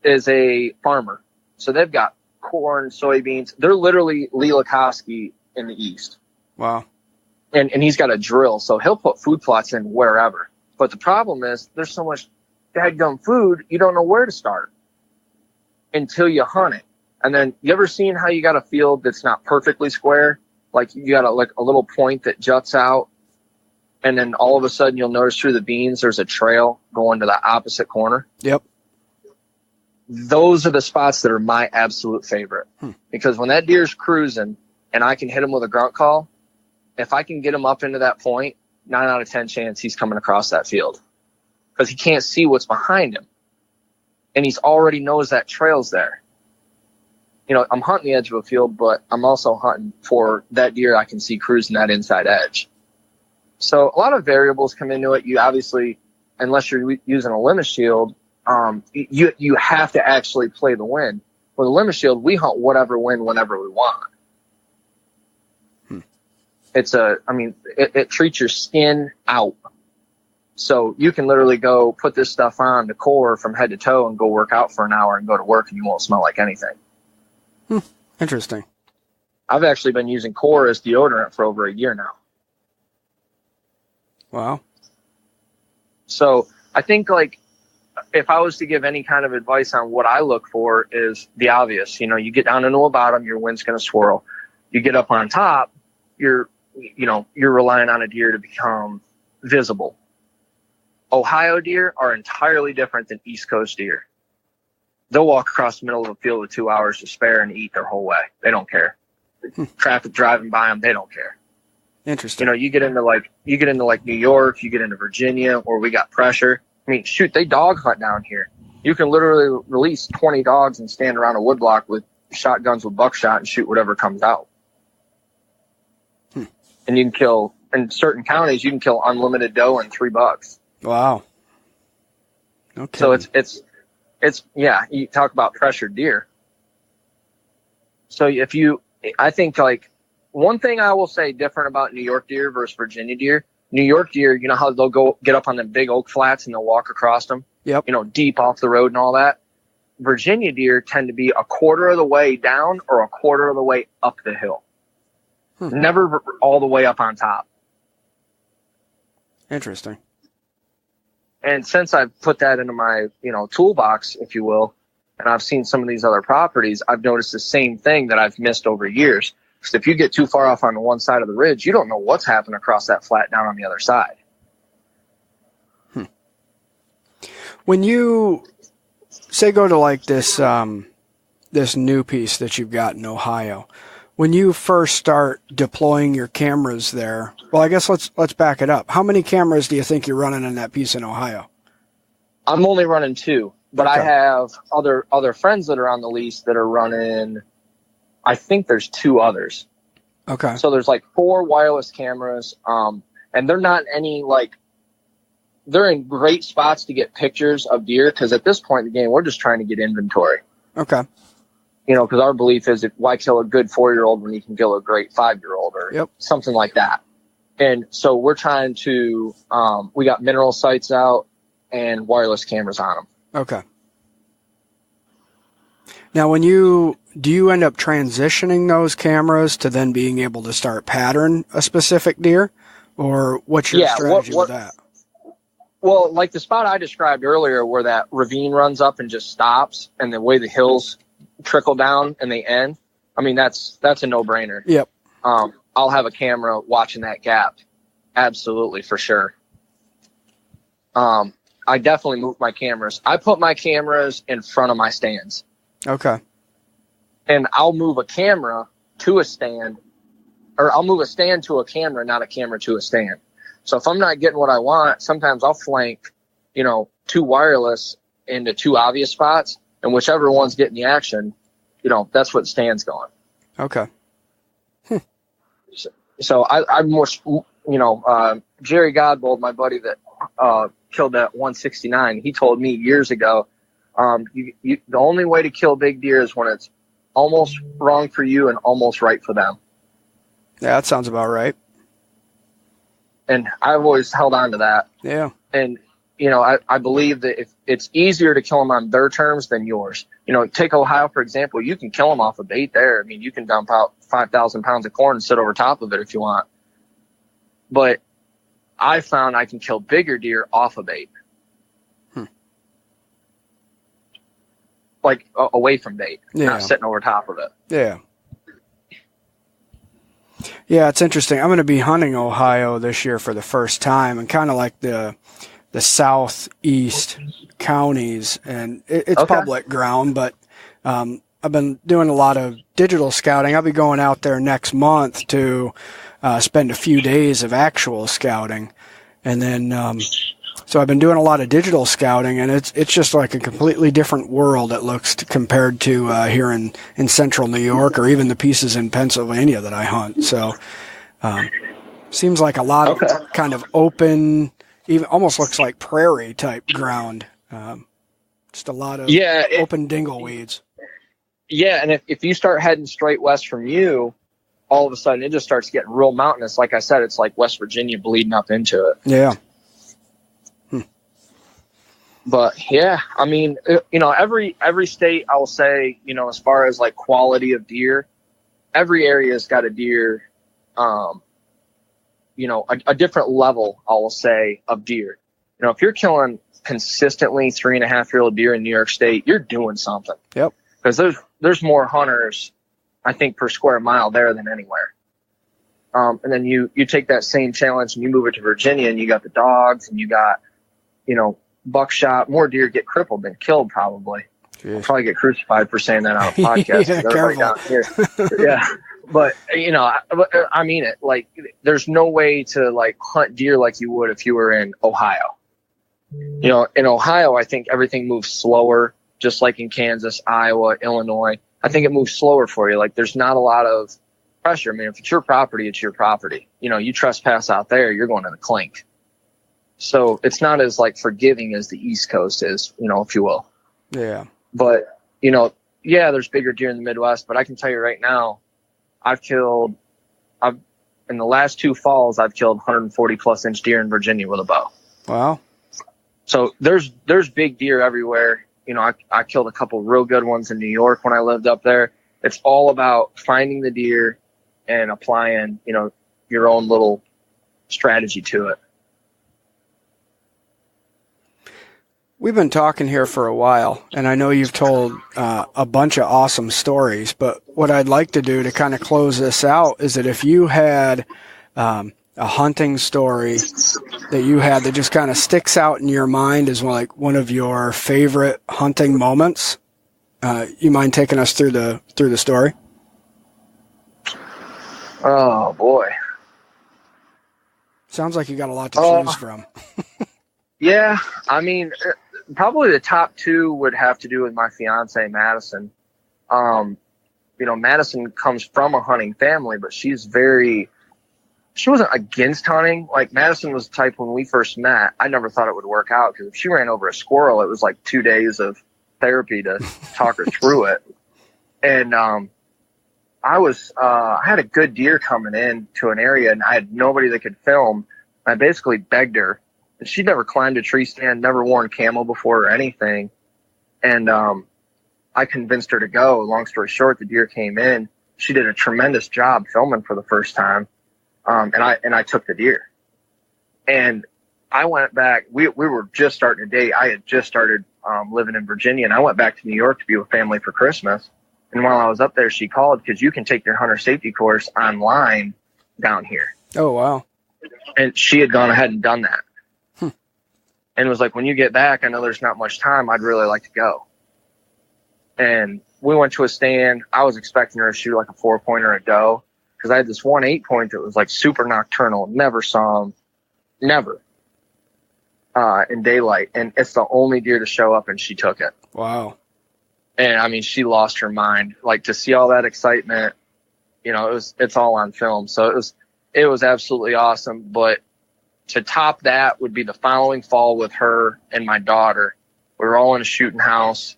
is a farmer. So they've got corn, soybeans. They're literally Lee Lakosky in the East. Wow. And he's got a drill, so he'll put food plots in wherever. But the problem is there's so much dadgum food, you don't know where to start until you hunt it. And then you ever seen how you got a field that's not perfectly square? Like you got a little point that juts out, and then all of a sudden you'll notice through the beans there's a trail going to the opposite corner. Yep. Those are the spots that are my absolute favorite. Because when that deer's cruising and I can hit him with a grunt call, if I can get him up into that point, 9 out of 10 chance he's coming across that field. Because he can't see what's behind him. And he's already knows that trail's there. You know, I'm hunting the edge of a field, but I'm also hunting for that deer I can see cruising that inside edge. So a lot of variables come into it. You obviously, unless you're using a limit shield, you have to actually play the wind. With a limit shield, we hunt whatever wind whenever we want. It treats your skin out. So you can literally go put this stuff on the core from head to toe and go work out for an hour and go to work and you won't smell like anything. Interesting. I've actually been using core as deodorant for over a year now. Wow. So I think, like, if I was to give any kind of advice on what I look for is the obvious. You know, you get down into a bottom, your wind's going to swirl. You get up on top, you're relying on a deer to become visible. Ohio deer are entirely different than East Coast deer. They'll walk across the middle of a field with 2 hours to spare and eat their whole way. They don't care. Traffic driving by them, they don't care. Interesting. You know, you get into New York, you get into Virginia, where we got pressure. I mean, shoot, they dog hunt down here. You can literally release 20 dogs and stand around a woodblock with shotguns with buckshot and shoot whatever comes out. And you can kill, in certain counties, you can kill unlimited doe in $3. Wow. Okay. So it's you talk about pressured deer. So I think, like, one thing I will say different about New York deer versus Virginia deer. New York deer, you know how they'll go get up on the big oak flats and they'll walk across them? Yep. You know, deep off the road and all that. Virginia deer tend to be a quarter of the way down or a quarter of the way up the hill. Never all the way up on top. Interesting. And since I've put that into my, toolbox, if you will, and I've seen some of these other properties, I've noticed the same thing that I've missed over years. Because if you get too far off on the one side of the ridge, you don't know what's happening across that flat down on the other side. When you say go to like this new piece that you've got in Ohio, when you first start deploying your cameras there, well, I guess let's back it up. How many cameras do you think you're running in that piece in Ohio? I'm only running 2, but okay. I have other friends that are on the lease that are running. I think there's 2 others. Okay. So there's like 4 wireless cameras, and they're not any like they're in great spots to get pictures of deer, because at this point in the game, we're just trying to get inventory. Okay. Because our belief is, why kill a good 4-year-old when you can kill a great 5-year-old or something like that. And so we're trying to, we got mineral sights out and wireless cameras on them. Okay. Now, do you end up transitioning those cameras to then being able to start pattern a specific deer, or what's your strategy with that? Well, like the spot I described earlier where that ravine runs up and just stops, and the way the hills trickle down and they end, I mean, that's a no-brainer. Yep. I'll have a camera watching that gap. Absolutely, for sure. I definitely move my cameras. I put my cameras in front of my stands. Okay. And I'll move a camera to a stand, or I'll move a stand to a camera, not a camera to a stand. So if I'm not getting what I want, sometimes I'll flank, 2 wireless into 2 obvious spots, and whichever one's getting the action, that's what the stand's going. Okay. So I'm more, Jerry Godbold, my buddy that killed that 169, he told me years ago, the only way to kill big deer is when it's almost wrong for you and almost right for them. Yeah, that sounds about right. And I've always held on to that. Yeah. And, I believe that if it's easier to kill them on their terms than yours. Take Ohio, for example. You can kill them off a bait there. I mean, you can dump out 5,000 pounds of corn and sit over top of it if you want. But I found I can kill bigger deer off a bait. Like away from bait, not sitting over top of it. Yeah. Yeah, it's interesting. I'm going to be hunting Ohio this year for the first time, and kind of like the southeast counties, and it's public ground, but I've been doing a lot of digital scouting. I'll be going out there next month to spend a few days of actual scouting, and then so I've been doing a lot of digital scouting, and it's just like a completely different world, it looks, compared to here in central New York, or even the pieces in Pennsylvania that I hunt. So seems like a lot of kind of open, even almost looks like prairie type ground. Just a lot of open dingleweeds. Yeah, and if you start heading straight west from you, all of a sudden it just starts getting real mountainous. Like I said, it's like West Virginia bleeding up into it. Yeah. But yeah, I mean, every state, I will say, as far as like quality of deer, every area's got a deer, a different level, I will say, of deer. If you're killing consistently 3.5-year-old deer in New York State, you're doing something. Yep. Because there's more hunters, I think, per square mile there than anywhere. And then you take that same challenge and you move it to Virginia, and you got the dogs, and you got, buckshot. More deer get crippled than killed, probably. Jeez. I'll probably get crucified for saying that on a podcast. Yeah, careful. Down here. Yeah. But, I mean it. Like, there's no way to, like, hunt deer like you would if you were in Ohio. In Ohio, I think everything moves slower, just like in Kansas, Iowa, Illinois. I think it moves slower for you. Like, there's not a lot of pressure. I mean, if it's your property, it's your property. You trespass out there, you're going to the clink. So it's not as like forgiving as the East Coast is, if you will. Yeah. But, there's bigger deer in the Midwest, but I can tell you right now, in the last 2 falls, I've killed 140 plus inch deer in Virginia with a bow. Wow. So there's big deer everywhere. I killed a couple real good ones in New York when I lived up there. It's all about finding the deer and applying, your own little strategy to it. We've been talking here for a while, and I know you've told a bunch of awesome stories, but what I'd like to do to kind of close this out is that if you had a hunting story that you had that just kind of sticks out in your mind as like one of your favorite hunting moments, you mind taking us through the story? Oh, boy. Sounds like you got a lot to choose from. Yeah, I mean, probably the top 2 would have to do with my fiance, Madison. Madison comes from a hunting family, but she's very she wasn't against hunting. Like Madison was the type when we first met, I never thought it would work out because if she ran over a squirrel, it was like 2 days of therapy to talk her through it. And I had a good deer coming in to an area and I had nobody that could film. I basically begged her, and she'd never climbed a tree stand, never worn camo before or anything. And I convinced her to go. Long story short, the deer came in. She did a tremendous job filming for the first time. And I took the deer. And I went back. We were just starting to date. I had just started living in Virginia, and I went back to New York to be with family for Christmas. And while I was up there, she called because you can take your hunter safety course online down here. Oh, wow. And she had gone ahead and done that. And was like, when you get back, I know there's not much time. I'd really like to go. And we went to a stand. I was expecting her to shoot like a 4-pointer a doe because I had this 1 8-point that was like super nocturnal. Never saw him. Never. In daylight. And it's the only deer to show up, and she took it. Wow. And I mean, she lost her mind. Like, to see all that excitement, it's all on film. So it was absolutely awesome. But to top that would be the following fall with her and my daughter. We were all in a shooting house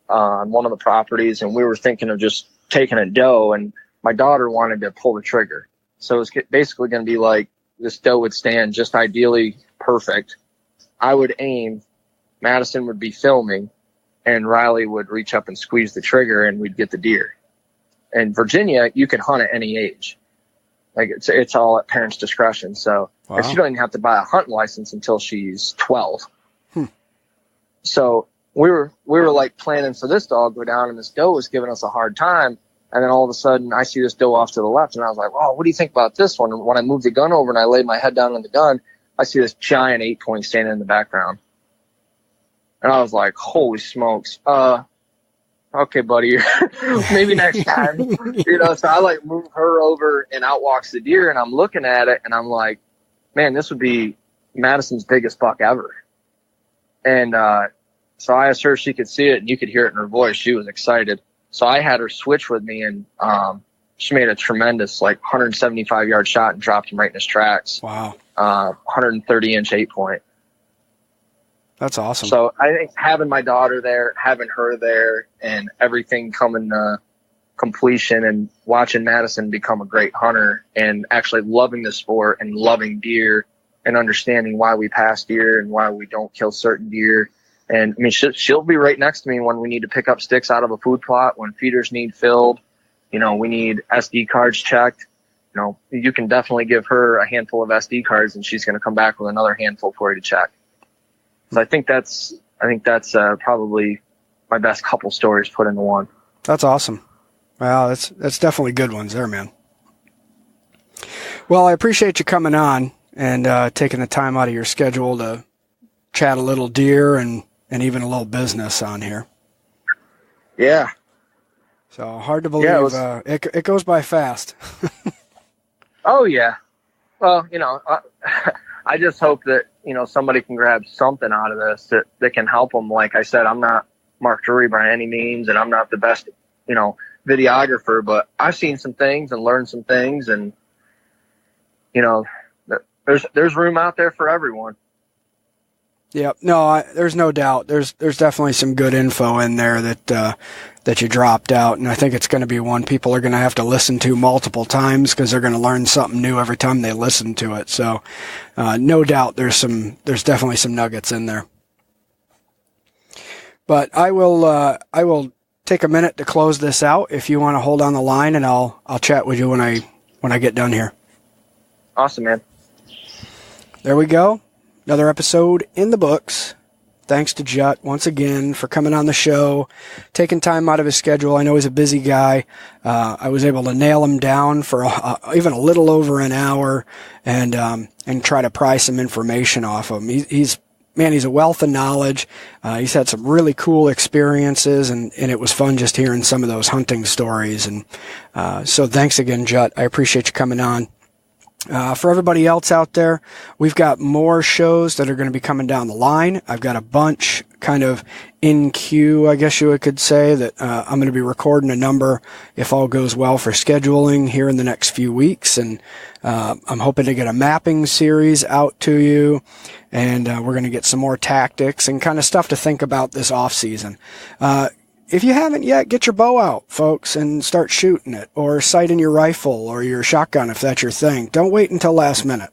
on one of the properties, and we were thinking of just taking a doe, and my daughter wanted to pull the trigger. So it was basically going to be like this doe would stand just ideally perfect. I would aim, Madison would be filming, and Riley would reach up and squeeze the trigger, and we'd get the deer. In Virginia, you can hunt at any age. Like, it's all at parents' discretion. So, wow. And she doesn't even have to buy a hunting license until she's 12. So we were like planning for this dog to go down, and this doe was giving us a hard time. And then all of a sudden I see this doe off to the left, and I was like, oh, what do you think about this one? And when I moved the gun over and I laid my head down on the gun, I see this giant 8-point standing in the background. And I was like, holy smokes. Okay, buddy, maybe next time. So I like move her over, and out walks the deer, and I'm looking at it, and I'm like, man, this would be Madison's biggest buck ever. And so I asked her if she could see it, and you could hear it in her voice. She was excited. So I had her switch with me, and she made a tremendous, like, 175-yard shot and dropped him right in his tracks. Wow. 130-inch 8-point. That's awesome. So I think having my daughter there, having her there, and everything coming to completion, and watching Madison become a great hunter, and actually loving the sport and loving deer, and understanding why we pass deer and why we don't kill certain deer. And I mean, she'll be right next to me when we need to pick up sticks out of a food plot, when feeders need filled, we need SD cards checked. You can definitely give her a handful of SD cards, and she's going to come back with another handful for you to check. So I think that's probably my best couple stories put into one. That's awesome. Wow, that's definitely good ones there, man. Well, I appreciate you coming on and taking the time out of your schedule to chat a little deer and even a little business on here. Yeah. So hard to believe. It goes by fast. Oh yeah. Well, I just hope that somebody can grab something out of this that can help them. Like I said, I'm not Mark Drury by any means, and I'm not the best videographer, but I've seen some things and learned some things, and there's room out there for everyone. Yep. No, there's no doubt. There's definitely some good info in there that you dropped out, and I think it's going to be one people are going to have to listen to multiple times because they're going to learn something new every time they listen to it. So, no doubt there's definitely some nuggets in there. But I will take a minute to close this out if you want to hold on the line, and I'll chat with you when I get done here. Awesome, man. There we go. Another episode in the books. Thanks to Jut once again for coming on the show, taking time out of his schedule. I know he's a busy guy. I was able to nail him down for even a little over an hour and try to pry some information off him. He's a wealth of knowledge. He's had some really cool experiences, and it was fun just hearing some of those hunting stories. And so thanks again, Jut. I appreciate you coming on. For everybody else out there, we've got more shows that are going to be coming down the line. I've got a bunch kind of in queue, I guess you could say, that I'm going to be recording a number, if all goes well, for scheduling here in the next few weeks. And I'm hoping to get a mapping series out to you. And we're going to get some more tactics and kind of stuff to think about this off season. If you haven't yet, get your bow out, folks, and start shooting it, or sighting your rifle or your shotgun if that's your thing. Don't wait until last minute.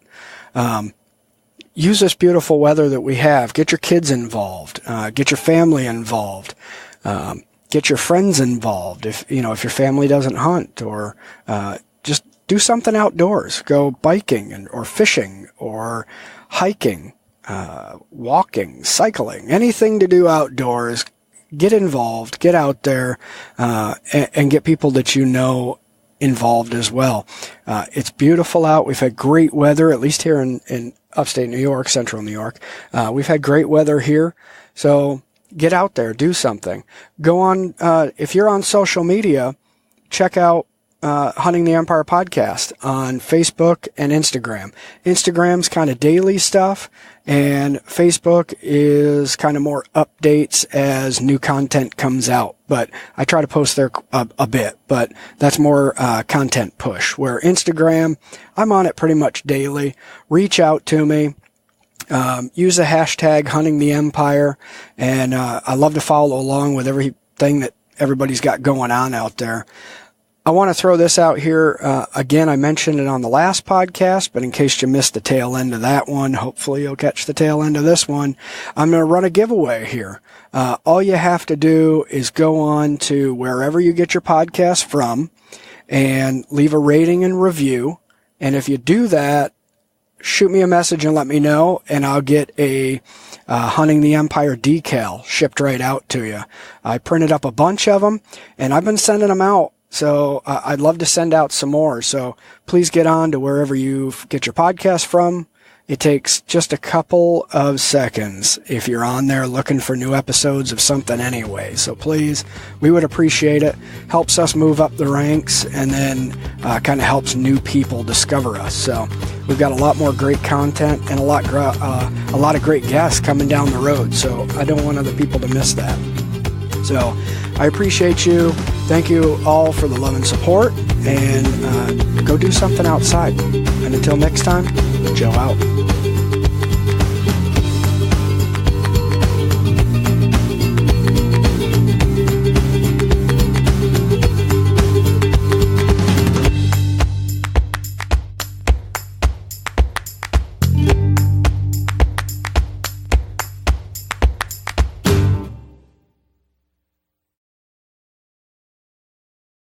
Use this beautiful weather that we have. Get your kids involved. Get your family involved. Get your friends involved. If your family doesn't hunt, or just do something outdoors. Go biking or fishing or hiking, walking, cycling, anything to do outdoors. Get involved. Get out there and get people that you know involved as well. It's beautiful out. We've had great weather, at least here in upstate New York, central New York. We've had great weather here. So get out there, do something. Go on, if you're on social media, check out Hunting the Empire podcast on Facebook and Instagram. Instagram's kind of daily stuff, and Facebook is kind of more updates as new content comes out. But I try to post there a bit, but that's more content push. Where Instagram, I'm on it pretty much daily. Reach out to me. Use the hashtag Hunting the Empire, and I love to follow along with everything that everybody's got going on out there. I want to throw this out here. Again, I mentioned it on the last podcast, but in case you missed the tail end of that one, hopefully you'll catch the tail end of this one. I'm going to run a giveaway here. All you have to do is go on to wherever you get your podcast from and leave a rating and review. And if you do that, shoot me a message and let me know, and I'll get a Hunting the Empire decal shipped right out to you. I printed up a bunch of them, and I've been sending them out. So I'd love to send out some more. So please get on to wherever you get your podcast from. It takes just a couple of seconds if you're on there looking for new episodes of something anyway. So please, we would appreciate it. Helps us move up the ranks, and then kind of helps new people discover us. So we've got a lot more great content and a lot of great guests coming down the road. So I don't want other people to miss that. So I appreciate you. Thank you all for the love and support, and go do something outside. And until next time, Joe out.